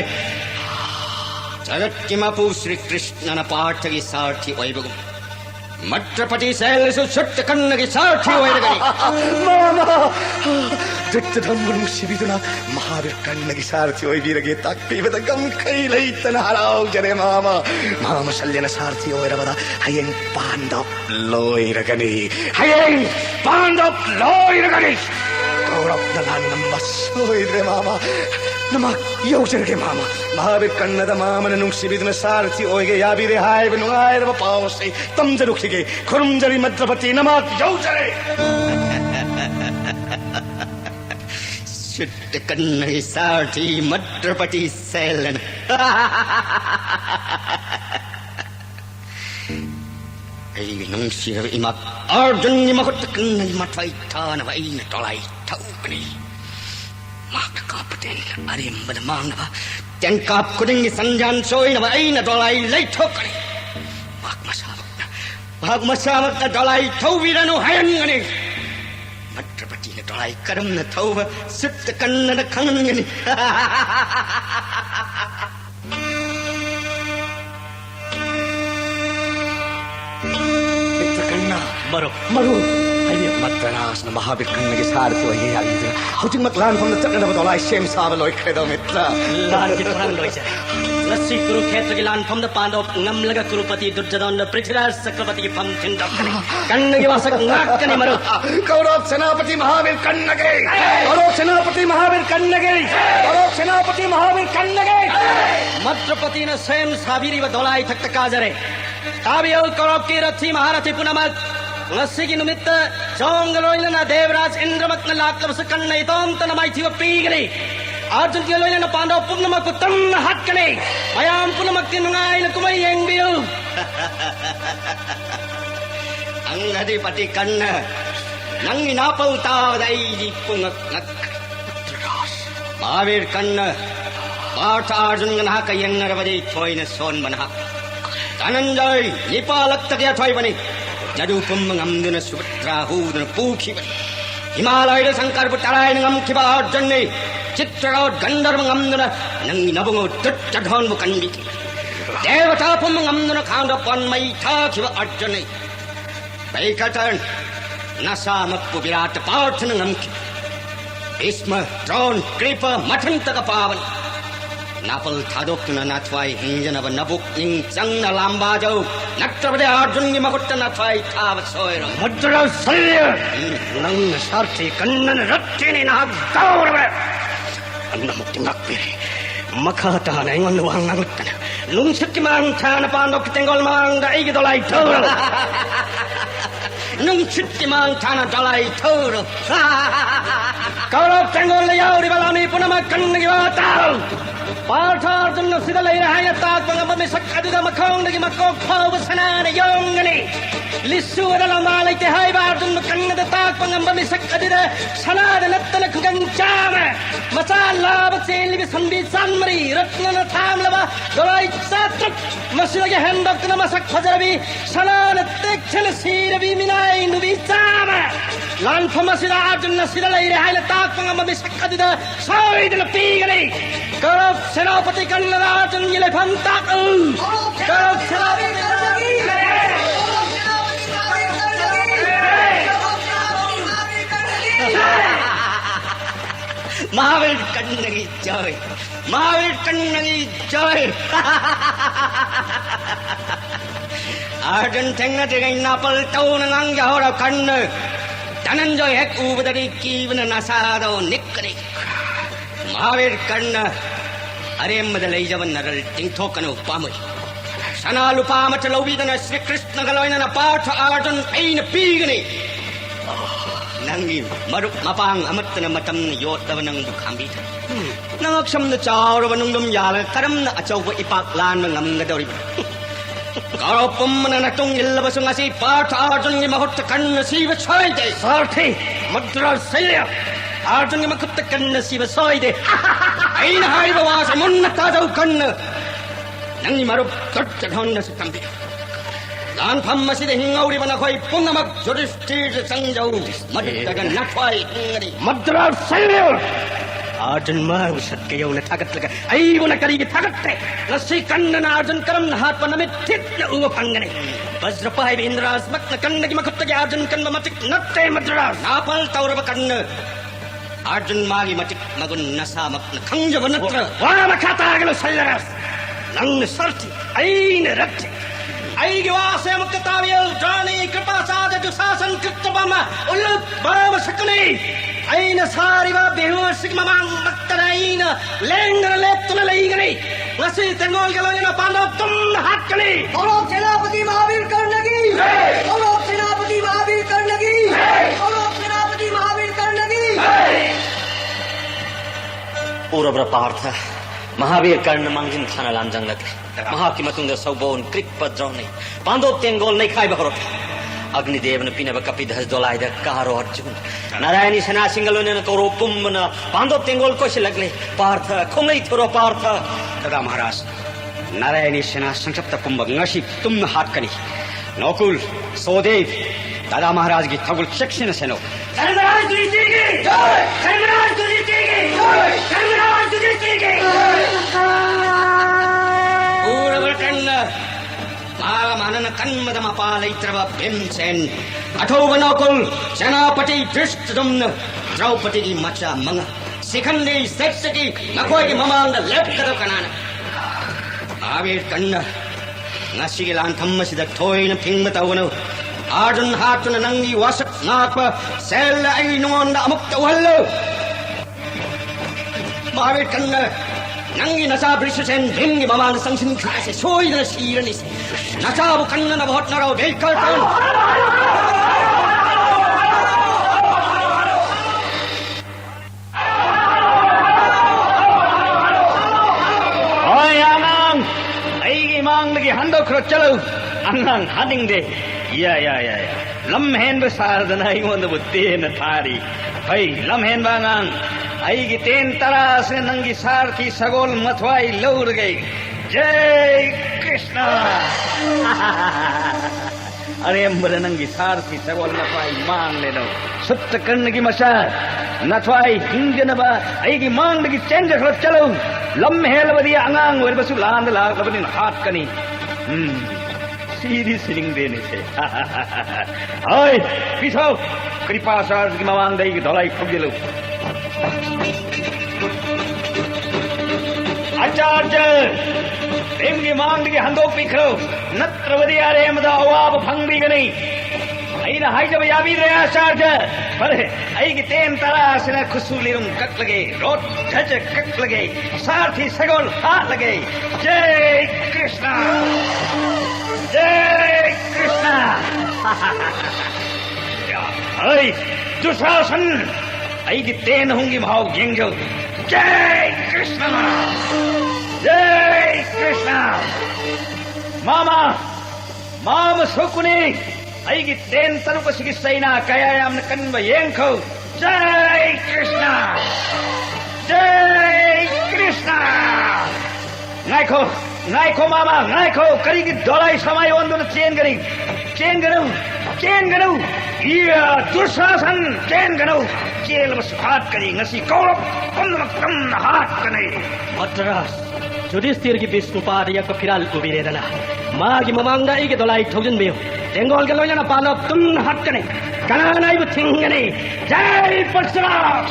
जगत की मपु श्री कृष्ण न पार्थ की सारथी ओइबगु मट्रपति सैल सु छुट्ट कन्न की सारथी ओइरगनि मामा दुर्जधन शिबिदुना महावीर कन्नगी सारथी ओइबिरगे ताक्पीबद गम कई लैतन हराउजरे मामा मामा शल्यन सारथी ओइरबद हयें पांडव लोइरगनि हयें पांडव लोइरगनि कौरव दलान नंबर सोइरे मामा नमक यौजरगे मामा महावीर कन्नद मामन नुंगसिबिदुना सारथी ओइगे याबिरे हायब नुंगायरब पावसे तमजरुखिगे खुरुमजरी मद्रपति नमक यौजरे छुट्ट कन्न की सारथी मट्रपति सैलन ऐ नुंगसिर इमा अर्जुन मखुट कन्न मथाई थान वइन तोलाई थौकनी माक कापतेन अरिम्बद मांगवा तेन काप कुदिंग संजान सोइन वइन तोलाई लै ठोकनी भाग मसावक तोलाई थौविरनु हयंगनी मट्रपति ने तोलाई करम न थौव सुत कन्न न खंगनी मरु अय्य मद्रनास न महावीर कन्नगी सारथी ओइगे याबिदुना हौजिक मत लान फमन चक्नब तोलाई सेम साब लोइख्रेदो मित्र लान की तुरंग लोइसे लस्सी कुरुक्षेत्र की लान फमद पांडव ngमलगा कुरुपति दुर्योधन पृथ्वीराज चक्रवर्ती की फम थिंदकने कन्नगी वासक नाकने मरु कौरव सेनापति महावीर कन्नगे कौरव सेनापति महावीर कन्नगे कौरव सेनापति महावीर कन्नगे मद्रपति ने स्वयं साबिरी व दोलाई थक काजरे ताबियो कौरव की रथी महारथी पुनमत लस्सी की निमित्त जोंगलोइलन देवराज इंद्रमत्न लाक्लवस कन्न इतोंत नमाइथी व पीगरे अर्जुन के लोइलन पांडव पुनमक तम हक्कने मयाम पुनमक की नुंगाइन कुमई एंबियो अंगधिपति कन्न नंगी नापल तावदई पुंगक नक महावीर कन्न पार्थ अर्जुन गना कयंगर वदे थोइन सोन बना धनंजय निपालक तक थोइ बने जडुपुम ngамदुन सुभद्रा हुदुन पूखिबन हिमालय शंकर पुतराय ngамखिब अर्जुन चित्ररथ गंधर्व ngамदुन नंगी नबुंगो दुर्योधन मुकंबिकी देवता पुम ngамदुन खांड पन्मई थाखिब अर्जुन बैकटन नसामक विराट पार्थ ngамखि भीष्म द्रोण कृप मथन तक पावन नापल थादोक्तुन नाथवाई हिंजनब नबुक निंग चंग लांबाजौ नट्रपति अर्जुन की मकुट्ट नाथवाई थाव सोयरो मद्र सल्य नंग सारथी कन्नन रत्तिनि ना गौरव अन्न मुक्ति नक्पिरे मखाता नैंगन वांग नगुत्तन नुंसक्ति मांग थान पांडव तेंगोल मांग दाइगे दोलाई थौरो नुंसक्ति मांग थान दोलाई थौरो कौरव तेंगोल याउरी बलामी पुनम कन्नगी वाताल पार्थ अर्जुन सिदल इरहाय तात पंगम में सक्कदुद मखोंग दगी मको खाव सनान योंगनी लिस्सु दल मालैते हाय अर्जुन कन्नद तात पंगम में सक्कदुद सनाद नत्तल खुगन चाम मचाला बसेल बि संबि सानमरी रत्नन थामलवा दोलाई सात्रक मसलगे हेंदक नमसक फजरबि सनान तेक्षल सीरबि मिनाय नुबि चाम लान फमसिदा अर्जुन सिदल इरहाय तात पंगम में सक्कदुद सोइदल पीगले कौरव सेनापति कन्नद अर्जुन ये फंता कौरव सेनापति महावीर कन्नगी जय महावीर कन्नगी जय अर्जुन थेंग तेगै नापल तौन ngang जहोर कन्न धनंजय हेक उबदरी कीवन नसादो निकने महावीर कर्ण अरेमद लैजवन नरल तिंथोकनो पामुई सनालु पामच लौबीदन श्री कृष्ण गलोइनन पाठ अर्जुन ऐन पीगने नंगी मरुप मपांग अमत्तन मतम योतव नंगु खांबी नंगक्षमन चावरव नुंगम याल करमन अचौब इपाक लान ngamगदौरि गारो पुम्मन नटुंग इल्लबसु ngasi पाठ अर्जुन गी महुत कन्न सीव छोइदे सारथी मद्रा सैय अर्जुन गी मखुत कन्न सीव सोइदे ऐन हाइब वास मुन्न ताजौ कन्न नंगी मरुप कट धन्न सितंबी लान फम्मसी दे हिंगौरी बना खोई पुंगमक जुडिष्ठिर संजौ मद्दगन नठवाई हिंगरी मद्रा सैय अर्जुन मार सत्के यौन थागत लगा ऐ उन करीगे थागत्ते लस्सी कन्न अर्जुन करम हाथ पर नमित थित उव फंगने वज्रपाय इंद्रास मत कन्न की मखुत के अर्जुन कन्न मतिक नत्ते मद्रा नापल तौरव कन्न अर्जुन मागी मतिक मगुन नसा मत खंज वनत्र वाम खातागलो सल्लरस नंग सर्ति ऐन रक्ति ऐगे वासे मुक्तावियल जानी कृपा साध दुशासन कृतबम उल्लुत बाम सकने ऐन सारिवा बेहोसिक ममांग मक्तराइन लेंगर लेप्तुल लेइगने ngasi tengol galanya Pandav tum hakne Kaurava Senapati Mahavir Karna ki jai Kaurava Senapati Mahavir Karna ki jai Kaurava Senapati Mahavir Karna ki jai पूर्व पार्थ महावीर कर्ण मंगिन थाना लांजंग लगे महाकी मतुंग सौबोन क्रिक पद्रौने पांडव तेंगोल नहीं खाई बहरोट अग्निदेव ने पीने कपि धस दोलाई द कारो अर्जुन नारायणी सेना सिंगलो ने कौरव पुम्बन पांडव तेंगोल कोश लगले पार्थ खुंगई थोरो पार्थ दादा महाराज नारायणी सेना संक्षिप्त कुंभ ngasi तुम हाथ कनी नौकुल सोदेव दादा महाराज की थगुल शिक्षण सेनो धर्मराज युधिष्ठिर की जय धर्मराज युधिष्ठिर की जय धर्मराज युधिष्ठिर की पूर्व कर्ण मानन कन्मदम पालैत्रव भीमसेन अठोव नौकुल सेनापति धृष्टद्युम्न द्रौपदी की मचा मंग शिखंडी सेट्सकी मखोय की ममांग लेपकदो कनान महावीर कर्ण ngasi gi lan thamma sida thoina phingma tawno Arjun हाथुन नंगी वसक नाक सेल आई नोंद अमुक तवल्लो महावीर कन्न नंगी नसा ब्रिशसेन भिंगी ममान संसिन खासे सोइदन सीरनि नसा बु कन्न न बहुत नरो बेकर टन ओय आनंग ऐगी मांग लगी हंदो खरो चलो आनंग हदिंग दे या लम्हेन बसारदना इगोंद बुत्तेन थारी भई लम्हेन बांगांग आईगी तेन तरा से नंगी सारथी सगोल मथवाई लौर गई जय कृष्ण अरे अम्बर नंगी सारथी सगोल मथवाई मांग ले दो सत्य कर्ण की मसा नथवाई हिंगनबा आईगी मांग लगी चेंज खलो चलो लम्हेल बदिया अंगांग वर बसु लांद लाग बदिन हाथ कनी सीधी सिरिंग देने से हाय पीछो कृपा सार्थ की मवांग दई की धोलाई ठोक दिलो आचार्य प्रेम की मांग की हंदो पिखरो नत्र वदिया रे मदा अवाब फंगरी गनी ऐना हाय जब याबी रे आचार्य पर आई की तेन तरा से न खुसूलिरुम कट लगे रोट झज कट लगे सारथी सगोल हाथ लगे जय कृष्ण जय कृष्ण ऐ दुशासन ऐ की तेन होंगी भाव गेंगो जय कृष्ण मामा माम सुकुनी ऐ की तेन तरुक सिगी सैना कयायाम कन्व येंखो जय कृष्ण नाइखो मामा नाइखो करी की दोलाई समय वंदन चेन गरौ या दुशासन चेन गरौ चेल बस हाथ करी ngasi कौरव कम हाथ कने मद्रास युधिष्ठिर की विष्णुपाद या को फिराल उबिरेदना मागी ममांगा इके दोलाई ठोजन बेयो तेंगोल के लोजना पालो तुम हाथ कने कनानाई बु थिंगने जय परशुराम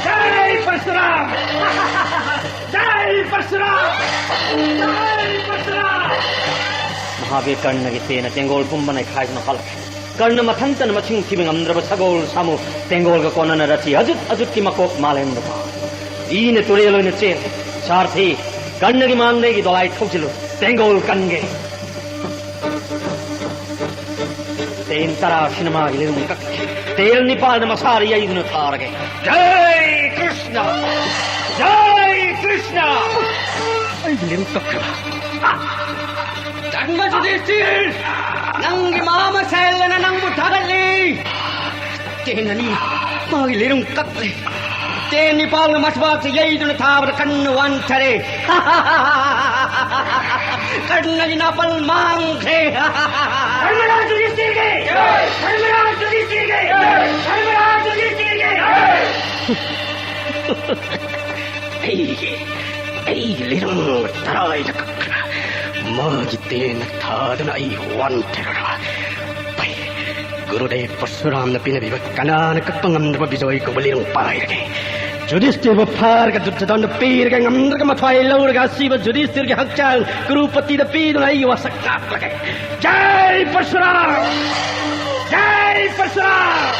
जय परशुराम जय परशुराम महावीर कर्ण की तेन तेंगोल पुंबन खाई न फल कर्ण मथंतन मथिंग थिबे ngamद्रब सगोल सामु तेंगोल का कोनन रथी अजुत अजुत की मकोक मालेंद्र ईने तुरेलो ने चे सारथी कर्ण की मांगने की दवाई ठोकलो तेंगोल कनगे तेन तरा सिनेमा गिले मुका तेल निपाल मसारी यइदन थारगे जय Krishna Ay, lim tokka. Tanga Yudhishthir! Nangi mama selena nang butagali! Tenali, magilirong kakle. Teni pal masbat yaidu na thabar kannu antare. Kanna jinapal mangkhe. Dharmaraj Yudhishthir ke! Dharmaraj Yudhishthir ke! Dharmaraj Yudhishthir ke! Ay, lirong taray na kakla. Magitin na tada na ay wanterara. Bay, Gurudev Parsuram na pinabibag ka na nagkapangam na pabisoy ko balirong paray na kay. Yudhishthir bapar ka dudjatan na pir ka ngamdra ka matway laur ka siba Yudhishthir ka hakchang Gurupati na pir na ay wasak na kay. Jai Parsuram! Jai Parsuram!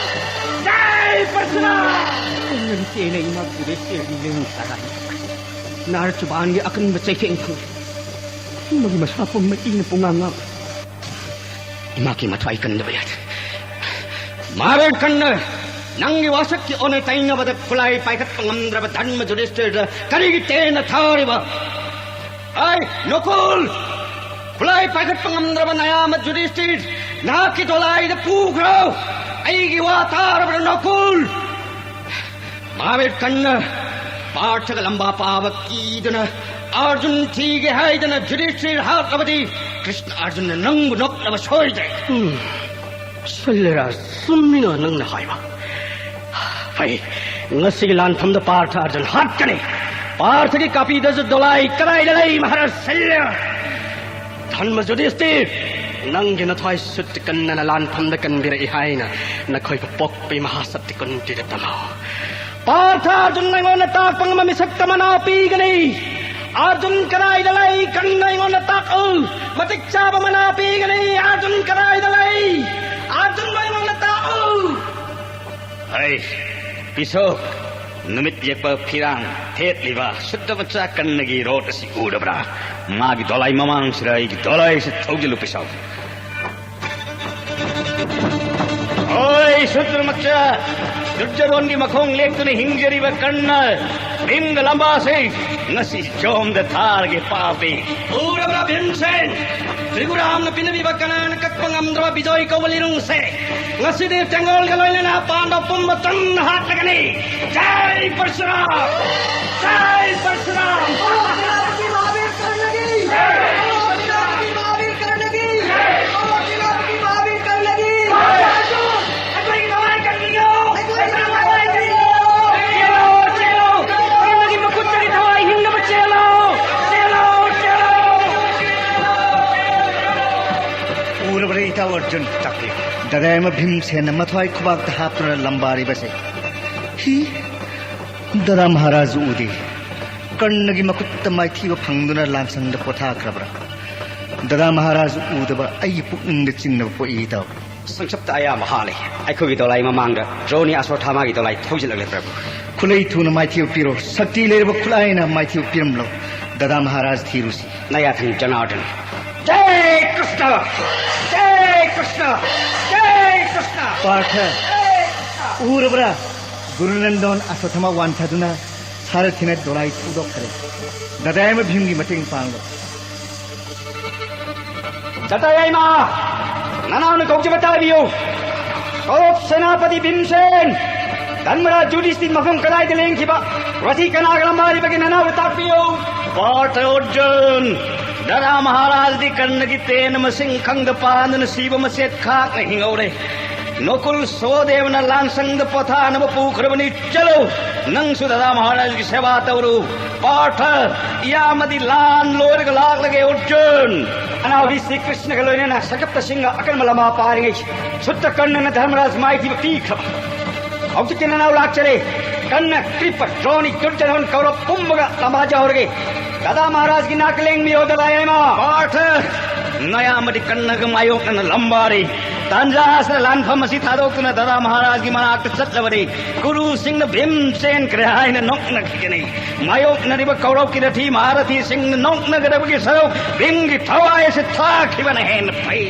Jai Parsuram! Nanti na imag Yudhishthir lirong taray. Narchuban niya akan matsayking ko. Magimasapong mainit po nga nga. Imaki matway kan na bayat. Marad kanna! Nangi wasak ki onay tayo nga badak kulay paikat pangamdra ba dharma Yudhishthir karigite na thari ba? Ay, Nukul! Kulay paikat pangamdra ba nayamat Yudhishthir nakitolay na pugraw! Ay giwatar ba Nukul! Marad kanna! पाठक लंबा पावक की दन अर्जुन ठीक है दन युधिष्ठिर हाथ अवधि कृष्ण अर्जुन नंग नोक नव छोड़ दे Salera sumino nang na hai ba. Pai ngasi lan tham da Partha Arjun hat kane. Partha ki kapi das dolai karai dalai Maharaj Salera. Dharma Yudhishthir nang gina thai sut kan na lan tham da kan bir ihai na na khoi pok pe mahasatti kun ti da tama. Partha Arjun nang na tak pang mamisak tamana pi gani. Arjun karai dalai kan nang na tak matik cha ba mana pi gani. Arjun karai dalai Arjun nang na tak Ay pisok numit yekpa phirang thet liba sutta bacha kan nagi rot si udabra magi dolai mamang sirai ki dolai se thoglu pisok Oi sutta macha Durjaron ki makhong lek tune hingjari ba kanna ing lamba se ngasi jom da thar ge papi Pura bra Bhimsen Triguram na pinabi bakanan kakpangamdra bijoy kawalirung se ngasi dev tangol galoy na Pandav pumbatan hat lagani Jai Parsuram Jai Parsuram Arjun takli Dagayama Bhimsen mathwai khubak ta hapna lambari base hi Dada Maharaj udi Karnagi makutta maithi ba phangduna lansang da potha krabra Dada Maharaj udaba ai pukning da chinna po itaw sangsapta aya mahale ai khogi dolai mamang da droni aswathama gi dolai thojilale prabu khulai thuna maithi piro sakti lerba khulai na maithi piramlo Dada Maharaj thirusi naya thang Janardhan Jai Krishna Jai Krishna Jai Krishna Partha urabra Gurunandon aswathama wanthaduna sarathina dolai thudok khare Dadayama Bhimgi mating panglo Jatayai ma nanana kokje batabiyo Kaurava Senapati Bhimsen Dharmaraj Yudhishthir makhong kalai de leng kiba Rathi kanagalamari bagi nanaw tapiyo Partha Arjun Dada Maharaj di karna ki ten masing khang da pan na siba maset khak na hingore Nukul Sodev na lansang da patha na pukhrabani chalo nang su Dada Maharaj ki seva tawru Partha iyamadi lan lor ka lag lage Arjun anawi Sri Krishna ka loine na sakapta singa akan malama paringai sutta karna na Dharmaraj mai thi bakti khaba auti kinna na lag chale karna kripa droni Durjaran Kaurava pumbaga lamaja horge Dada Maharaj ki nakaleng mi hodalaya ma Partha naya madi kanna ka mayok na lambari तांजासना लानफम असी थादोक्तुना दादा महाराज की मनाक्ता चट्लबनी गुरु सिंह भीमसेन क्रियायन नोक्न खिगनी मायोक नरिब कौरव की रथी महारथी सिंह नोक्न गदबगी सरो बिंगी थवाय से था खिवन हेन पई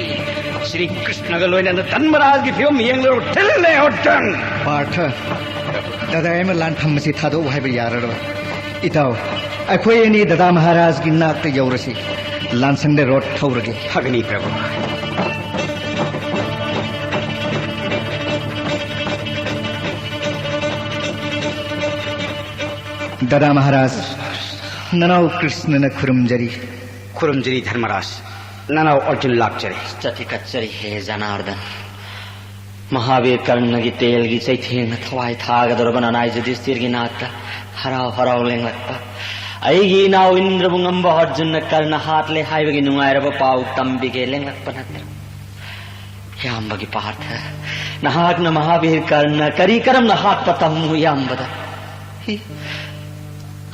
श्री कृष्ण गलोइन धर्मराज की फिल्म यंगलो ठिल्ले होटन पार्थ दादा एम लानफम मसी थादो हाइब याररबा इताव अखोय एनी दादा महाराज की नाक्ता यौरसी लानसंदे रोड थौरगे हगनी प्रभु दादा महाराज ननाव कृष्ण न खुरुमजरी खुरुमजरी धर्मराज ननाव अर्जुन लाक्चरे चथि कच्चरी हे जनार्दन महावीर कर्ण की तेल की चैथेंग थवाई थागदरबन अनाय युधिष्ठिर की नाक्ता हराव हराव लेंगलक्पा अयगी नाव इंद्रबुंगंब अर्जुन कर्ण हाथ ले हाइबगी नुंगाइरब पाउ तंबिगे लेंगलक्पा नत्र याम्बगी पार्थ नहाग्न महावीर कर्ण करी करम न हाथ पतम्मु याम्बदा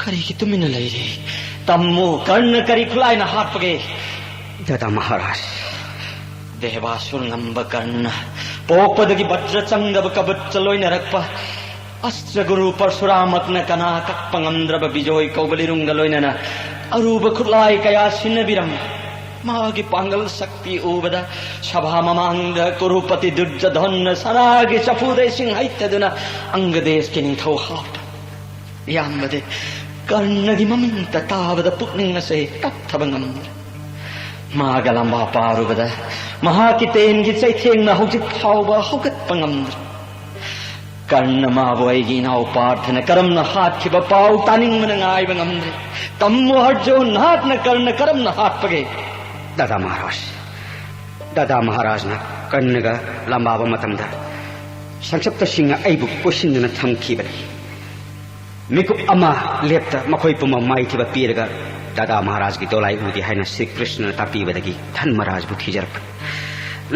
करी की तुमिन लैरे तम्मु कर्ण करी खुलाई न हाथ पगे दादा महाराज देवासुर ngamba karna pokpadagi vajra changdab kabat loina rakpa astra guru parsuramакna kana kakpangamdraba bijoy kaubalirunga loina na aruba khulai kaya sinabiram magi pangal sakti ubada sabha mamangda kurupati durjadhanna saragi chapude singhaitaduna angades kini thau hat yambade karnagi maminta tavada pukninga se tapthabangamdra मागलंबा पारुबदा महाकितेन की चैथेंगना हौजिक फाउबा हौगतपंगमद्र कर्ण माबोयगी नाव पार्थन करमना हातखिबा पाउ तानिंगमन ngaibangमद्र तम्मु हर्जो नाथन कर्ण करमना हात पगे दादा महाराज ना कर्णगा लंबाबा मतमदा संक्षिप्त सिंह अइबु पोसिनना थमखिबनी मिकुप अमा लेप्ता मखोय पुमा माइथिबा पीरगा दादा महाराज की दोलाई उदी है श्री कृष्ण तापीबदगी धर्मराज बु थीजरप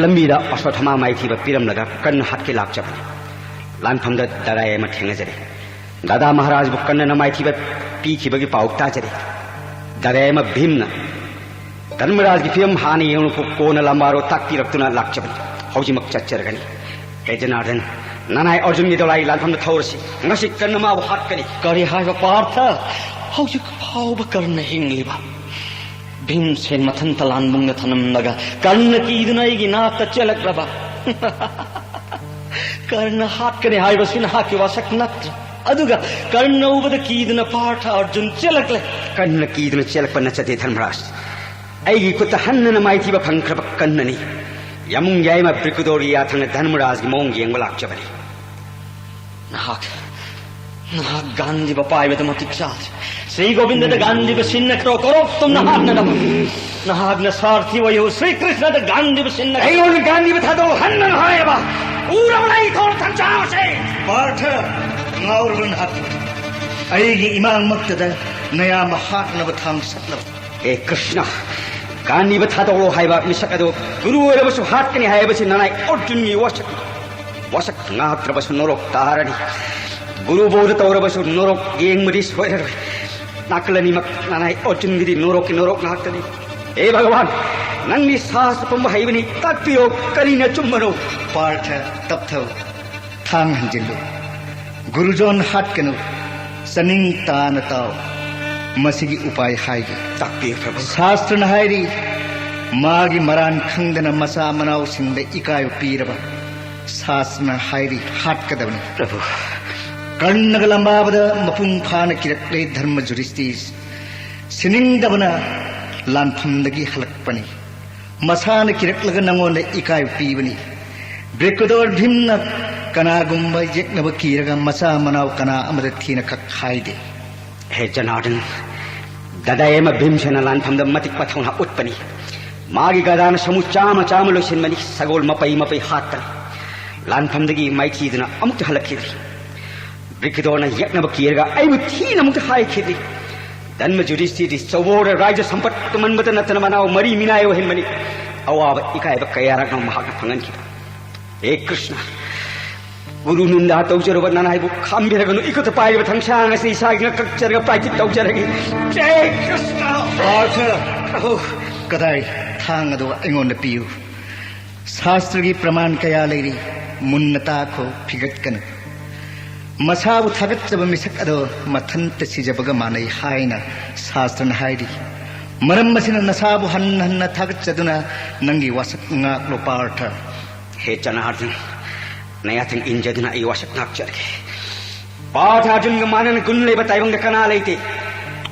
लंबीदा अश्वत्थमा माइथिबा पीरम लगा कन्न हाथ के लाक्चप लानफम दादा एम ठेंगजरे दादा महाराज बु कन्न न माइथिबा पीखिबगी पाउक्ता जरे दादा एम भीमना धर्मराज की फिल्म हानि येनु को कोन लंबारो ताक्ति रक्तुना लाक्चप हौजिमक चच्चरगनी हे जनार्दन ननाय अर्जुन की दोलाई लानफम थौरसी ngasi कन्न मा हाथ करी करी हाइबा पार्थ हौजिक फाउबा कर्ण हिंगलिबा भीमसेन मथन तलान मुंग थनम लगा कर्ण की इदनाईगी नाक चलकरबा कर्ण हाथ करे हाइबा सिन हाकि वासक नत्र अदुगा कर्ण उबद कीदन पार्थ अर्जुन चलकले कर्ण कीदन चलक नचते धर्मराज अयगी कुत हन्नन माइथिबा फंख्रब कन्ननी यमुंग याइमा ब्रिकुदोरी याथंग धर्मराज की मोंग येंग लाक्चबनी नाक गांधी पाइबद मतिक चाल श्री गोविंद गांधी सिन्न करो करो तुम नहाग न सारथी वयो श्री कृष्ण गांधी सिन्न गांधी था दो हन्नन हायबा पूरा नहीं थोड़ थंचाओ से Partha ngaurbun hat aigi imang maktada naya mahat na bathang satlab ए कृष्ण गांधी था दो हायबा मिसकदो गुरु एरबसु हाट कनी हायबसि ननाय अर्जुन की वसक नात्रबसु नरोक तारणी गुरु बोध तौरबसु नरोक येंगमदि सोयरब नाकलनी मक ननाय अर्जुन गिदी नरोक नाकतनी ए भगवान नंगी सास पंब हाइबनी ताक्तियो करीना चुम्मनो पार्थ तपथौ थांग हंजिल्लो गुरुजोन हाटकनु सनिंग तान ताव मसिगी उपाय हाइगे ताक्तियो प्रभु शास्त्र नहाइरी मागी मरान खंगदन मसा मनाव सिंगद इकाय पीरबा शास्त्र हाइरी हाटकदबनी प्रभु कर्णगलंबाबद मपुंग फान किरक्ले धर्म जुरिस्तीस सिनिंगदबना लानफमदगी हलकपनी मसान किरक्लग नंगोन इकाय पीबनी ब्रेकदोर भीमन कनागुंब यक्नब कीरगा मसा मनाव कना अमद थीन खखाइदे हे जनार्दन दादा एम भीमसेन लानफमद मतिक पथौना उत्पनी मागी गदान समु चाम चाम लोसिनमनी सगोल मपई मपई हातनी लानफमदगी माइथीदना अमुक हलखिरी ब्रिकदोरना यक्नब कीरगा अइबु थीन अमुक हाइखिरी धर्म जुडिस्थिति चौबोर राज्य संपत्त मनबत नतन मनाव मरी मिनायो हेनमनी अवाब इकायब कयारक महाक फंगनखि हे कृष्ण गुरु निंदा तौजरब ननाइबु खामबिरगनु इकत पाइब थंसांग से इसागिन कक्चरग प्राइति तौजरगी जय कृष्ण पार्थ कदाई थांग दो एंगोन पियु शास्त्र की प्रमाण कया लेरी मुन्नता को फिगटकन मसाबु थागतजब मिसक अदो मथंत सिजबग मानै हायना शास्त्र हायरी मरम मसिन नसाबु हन्न हन्न थागतजदुना नंगी वासक ngaklo partha हे जनार्दन नया थिंग इंजदना ई वासक नाक चरके पाठ अर्जुन ग मानन गुण ले बताइबंग कना लेते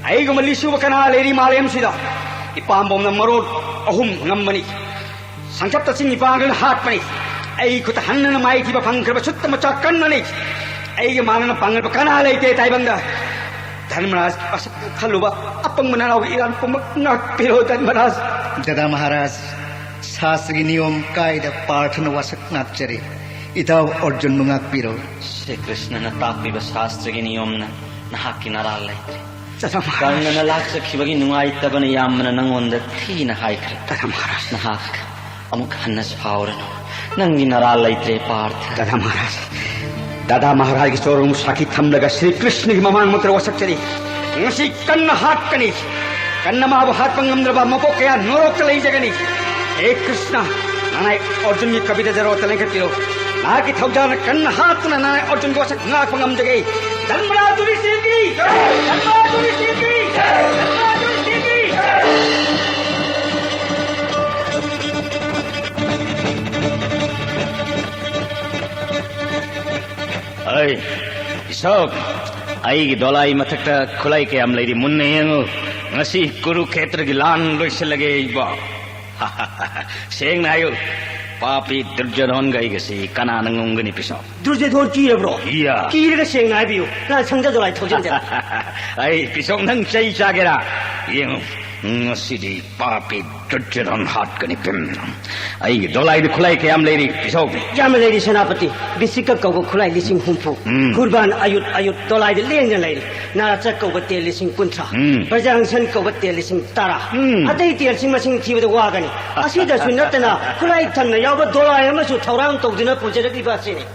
आई ग मलिसु कना लेरी मालेम सिदा इपाम न मरोड अहुम ngमनी संचप्त सिंग इपांगन हाट पनी आई कुत हन्न माई थी बफंग सुत्त मचा कन्ननी आई ग मानन पंगन कना लेते ताइबंग धर्मराज असक खलुबा अपंग मनाव इरान पमक नाक पिरो धर्मराज दादा महाराज शास्त्र की नियम कायदा पाठन वासक नाकचरे इताव अर्जुन मुंगाक पिरो श्री कृष्ण न तापीब शास्त्र की नियम न नहा की नाराल लेते दादा कर्ण न लाख सखीबगी नुआई तबन यामन नंगोंद थी न हाइक्रे दादा महाराज नहाक अमुक हन्नस फावरन नंगी नाराल लेते पार्थ दादा महाराज की चोरों साखी थम लगा श्री कृष्ण की ममान मंत्र वसक चली नसी कन्न हाथ कनी कन्न माब हाथ पंगम द्रबा मपो कया नोरोक चले जगनी हे कृष्ण नाना अर्जुन की कविता जरो तले के तिरो ना की थौजान कन्न हाथ ना नाना अर्जुन को वसक ना पंगम जगे धर्मराज युधिष्ठिर की धर्मराज युधिष्ठिर की धर्मराज युधिष्ठिर की Ay, isok. Ay gidolay matakta kulay kay am lady munne yango. Ngasi Kurukshetra gi lan loisalage iba. Seng na ayo. Papi Duryodhan gai gasi kana nangungani piso. 두르제돈 끼려브로 Iya. 끼리가 생나비요 나 성자들아이 터진다 Ay pisok nang say sagera. Yang ngasi di papi Duryodhan hat kani pim. Ay gidolay di kulay kay am lady pisok. 야멜레리 세나ಪತಿ ಬಿಸಿಕ ಕೌಗ ಖುಲೈ ಲಿಸಿಂಗ್ ಹುಂಪು Kurbaan ಅಯುತ್ ಅಯುತ್ ತೊಲಾಯ್ದ ಲೇಂಗ ಲೈರಿ ನಾರ ಚಕ್ ಕೌಗ ತೇ ಲಿಸಿಂಗ್ ಕುಂತ್ರ ಪ್ರಜಾಂಸನ್ ಕೌಗ ತೇ ಲಿಸಿಂಗ್ ತಾರ ಅತೈ ತೇ ಲಿಸಿಂಗ್ ಮಸಿಂಗ್ ಥಿಬದ ವಾಗನಿ ಅಸಿದಸು ನತನ ಖುಲೈ ಥನ್ನ ಯಾವ ದೊಲಾಯ ಮಸು ಥೌರಾಂಗ್ ತೌದಿನ ಪುಜರಗಿ ಬಾಸಿನಿ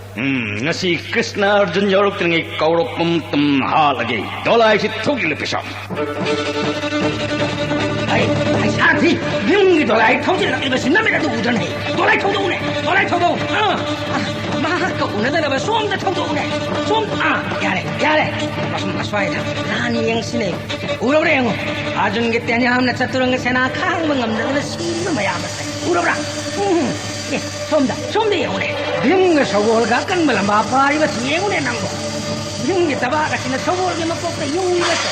ngasi Krishna Arjun yorok tingi kaurok pum halage. Dolay si thugil pisok. Ay 사티 능기 돌아이 터질 이거 신나면도 우전해 돌아이 터도 오네 돌아이 터도 마하까 오네다가 솜다 터도 오네 솜아 야래 무슨 마스와이다 나니 영신에 우러브래 영어 아준게 때냐 함나 차투랑가 세나 캉멍 없는 신도 마야마세 우러브라 예 솜다 영어네 능가 서월가 깐말라 마파리가 예고네 난거 능기 따바가 신나 서월게 먹고 용이겠어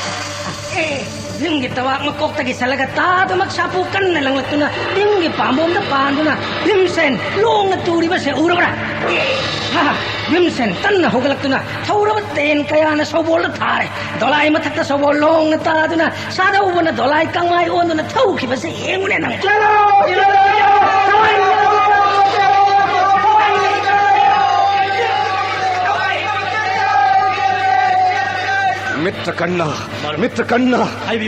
Dinggi tawak makok tagi salaga tado magsapukan na lang ito na dinggi pambom na pando na Bimsen long na turi ba siya ura ba ha Bimsen tan na hugalak to na taura ba ten kaya na sobol na tare dolay matak na sobol long na tado na sada uwa na dolay kang may ono na tawki ba siya yengo na nang मित्र कन्ना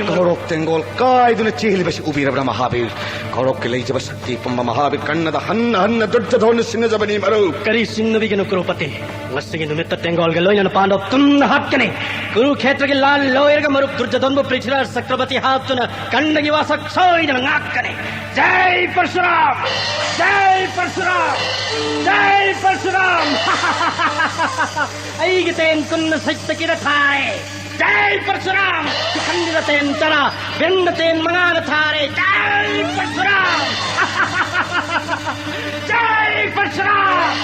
कौरव तेंगोल कायदुन चीहली बस उबीरब्रा महावीर कौरव के लिए जब शक्ति पंब महावीर कन्नद हन्न हन्न दुर्योधन सिंह जबनी मरो करी सिंह बिगनु कुरुपति वस्तिगे नुमित्त तेंगोल गे लोयन पांडव तुम हटकने कुरुक्षेत्र के लाल लोयर के मरुप दुर्योधन पृथ्वीराज चक्रवर्ती हातुन कन्नगी वासक सोयन ngakane जय परशुराम जय परशुराम जय परशुराम आई गितेन कुन्न सत्य की रथाए जय परशुराम खंडित तेन तरा बिंद तेन मंगान थारे जय परशुराम जय परशुराम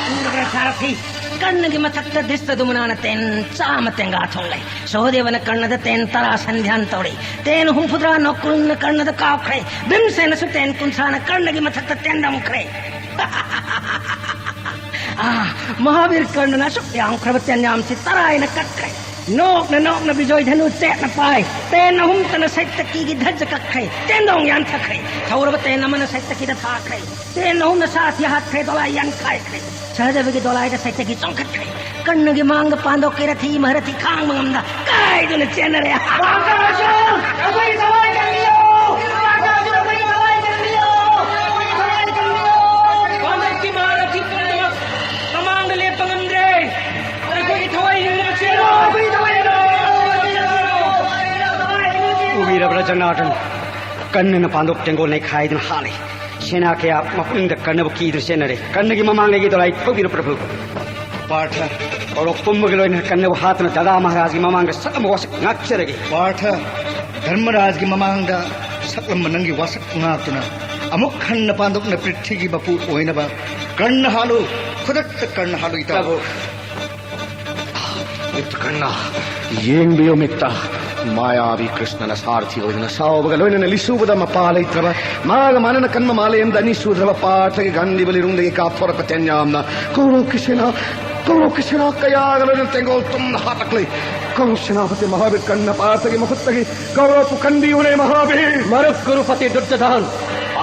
सारथी ಕಣ್ಣಿಗೆ ಮತ್ತತ್ತ ದಿಸ್ತದು ಮುನಾನ ತೆನ್ ಚಾಮ ತೆಂಗ ಥೋಂಗೈ ಸೋದೇವನ ಕಣ್ಣದ ತೆನ್ ತರ ಸಂಧ್ಯಾಂತೋಡಿ ತೇನ್ ಹುಂಫುದ್ರ ನೊಕ್ಕುನ್ನ ಕಣ್ಣದ ಕಾಖ್ರೆ ಬಿಂಸೆನ ಸುತೇನ್ ಕುಂಸಾನ ಕಣ್ಣಿಗೆ ಮತ್ತತ್ತ ತೆಂದ ಮುಖ್ರೆ महावीर कर्ण ना सुख यांग प्रवचन्याम से तराय न कक्रे नोक न बिजोय धनु चेत न पाय तेन हुम तन सत्य की धज कक्रे तेन दोंग यान थक्रे थौरब तेन मन सत्य की थाक्रे तेन हुम न साथ हाथ खे दोला यान खाय खे सहजब की दोला द सत्य की चौखट खे कर्ण की मांग पांदो के रथी महरथी खांग मंगम दा काय दुन चेन रे उबीरब्रा जनार्दन कन्न पांडव तेंगोल ने खाए दिन हाले सेना कया मपुंग कर्ण की सेनरे कर्ण की ममांग की दोलाई थोगिरो प्रभु पाठ और पुम्बगे लोइन कन्न हाथन दादा महाराज की ममांग सकम वसक नाक्षरगे पाठ धर्मराज की ममांग सकलम नंगी वसक नातुना अमुक खन्न पांदुकना पृथ्वी की बपू ओइनबा कर्ण हालु खुदत कर्ण हालु इता ಕಣ್ಣ ಏನ್ ಬಿಯೋ ಮಿತ್ತ ಮಾಯಾವಿ ಕೃಷ್ಣನ ಸಾರಥಿ ಹೋದನ ಸಾವುಗ ಲೋಯ್ನ ಲಿಸುವುದ ಪಾಲೈತ್ರವ ಮಾಗ ಮನನ ಕನ್ಮ ಮಾಲೆಯಿಂದ ಅನಿಸುವುದವ ಪಾಠಗೆ ಗಂಡಿ ಬಲಿರುಂದಿಗೆ ಕಾಫೊರಕ ತೆನ್ಯಾಮ್ನ ಕೌರವ ಕೃಷ್ಣ ಕೈಯಾಗಲೋಯ್ನ ತೆಂಗೋಲ್ ತುಂಬ ಹಾಟಕ್ಲಿ ಕೌರವ ಸೇನಾಪತಿ ಮಹಾವೀರ್ ಕಣ್ಣ ಪಾಠಗೆ ಮುಖತ್ತಗೆ ಕೌರವ ಕಂದಿಯುನೇ ಮಹಾವೀರ್ मरुक गुरुपति दुर्योधन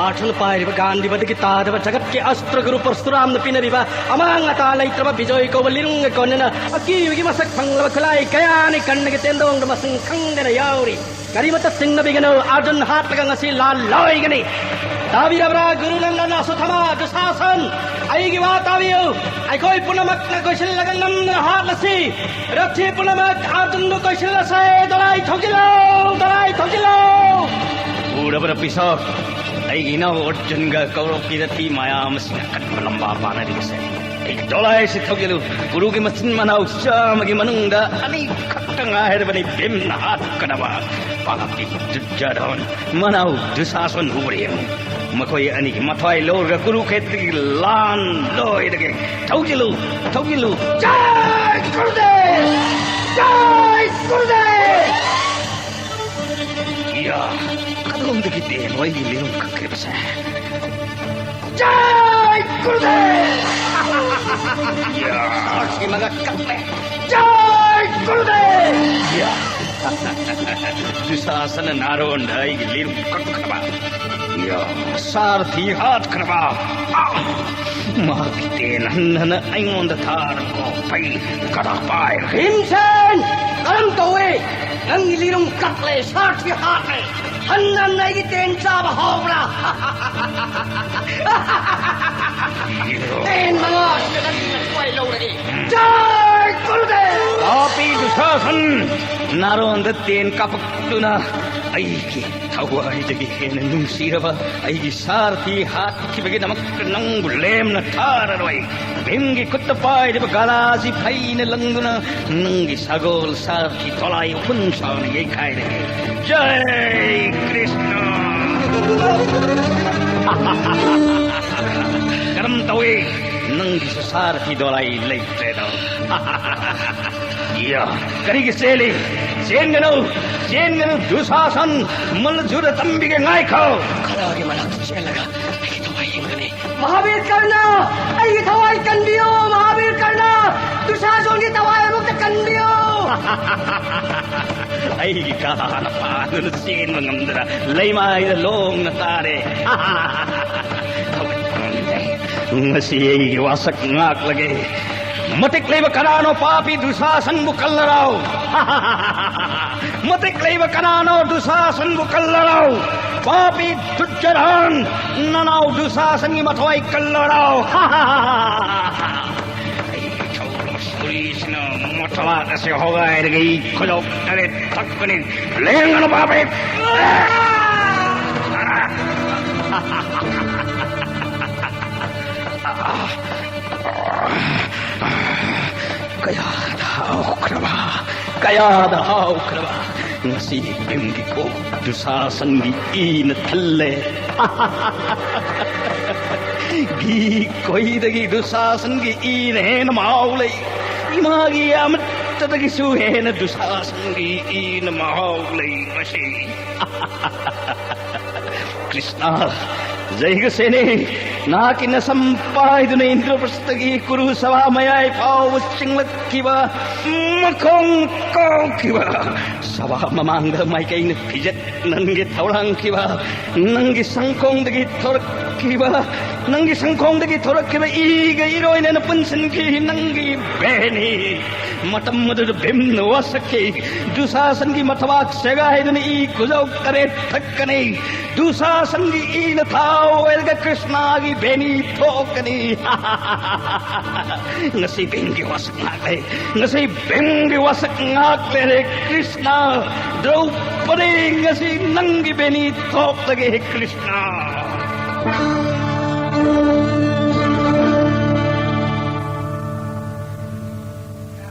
आठल पाइब गांधी बदकी तादव जगत के अस्त्र गुरु परशुराम न पिनरिबा अमांग तालैत्रब विजय को लिरुंग कोनना अकी युगी मसक फंगव खलाई कयानि कण्णगे तेंदोंग मसं खंगन याउरी करिमत सिंह बिगनो अर्जुन हाथ लगा ngasi लाल लोइगनी दावीरबरा गुरुनंदन असुथमा दुशासन आइगी वातावियो आइकोई पुनमक न कोइसिल लगा नम हाथ लसी रथी पुनमक अर्जुन नो कोइसिल लसे दलाई ठोकिलो ऊडबर पिसो अगी ना अर्जुन का कौरव की रथी माया मसीना कटम लंबा पाना दिसे एक दोलाय से थोगिलु गुरु की मसिन मनाउ शाम की मनुंगा अनि खट्टंगा है बनी बिम हाथ कदवा पापी दुर्योधन मनाउ दुशासन हुबरियम मकोई अनि की मथाई लोर गुरु क्षेत्र की लान लोय दगे थोगिलु जय गुरुदेव या कदम दगी दे लोई लिरुं ककरे बसे जय गुरुदेव या मगा कपले जय गुरुदेव या दुशासन नारोन ढाई लिरुं ककरबा या सारथी हाथ करबा मारते नन्नन आइंद थार को पई कदा पाए भीमसेन करम तोवे नंगी लिरुं कपले सारथी हाथ में हन्नन नहीं तेन चाब होबरा तेन मंगास कोई लोड़ी जय गुरुदेव पापी दुशासन नारोन तेन कपकुना अईगी थवाई जगी हेन नुंसीरबा अईगी सारथी हाथ की बगे नमक नंगु लेम न थाररवई भिंगी कुत्त पाय जब गलासी फैन लंगुना नंगी सगोल सारथी तोलाई उपुंसान ये खाए रहे जय कृष्ण करम तवे नंगी सारथी दोलाई लेते दो या करीगी सेली सेंगनो दुशासन मलजुर तंबिगे नाय खाओ खरागे मला तुझे लगा आई दवाई इंगने महावीर करना आई दवाई कंदियो महावीर करना दुशासन की दवाई मुक्त कंदियो आई कहा न पादुल सेन मंगंदरा लैमाय लोंग न तारे ngasi wasak ngak lagi matik leba kanano papi dusasan bukallarau matik leba kanano dusasan bukallarau papi Duryodhan nanau dusasan gi mathwai kallarau Krishna matwa kasi hogai lagi kolok tare takni lengan papi kaya daw kraba ngasi bimgi ko dusasan gi in thalle gi koi dagi dusasan gi in hen maulai imagi amat dagi su hen dusasan gi in maulai ngasi Krishna जय सेने नाकिन संपादन इंद्रप्रस्थगी कुरु सवा मयाय पाव चिंगलक्किवा मखोंग कोकिवा सवा ममांग माइकैन फिजत नंगे थौलांकिवा नंगी संकोंगदगी थोरक्किवा नंगी संकोंगदगी थोरक्किवा ईग इरोइनन पुंसनकी नंगी बेनी मटम मदुर बिम्न वसके दुशासन की मथवाक सेगायदन ई कुजौ करे ठक्कने दुशासन की ईन थाओ एलगा कृष्णा की Beni ठोकनी ngasi bengi wasak ngakle ngasi bengi wasak ngakle Krishna Draupadi ngasi nangi beni thok lage Krishna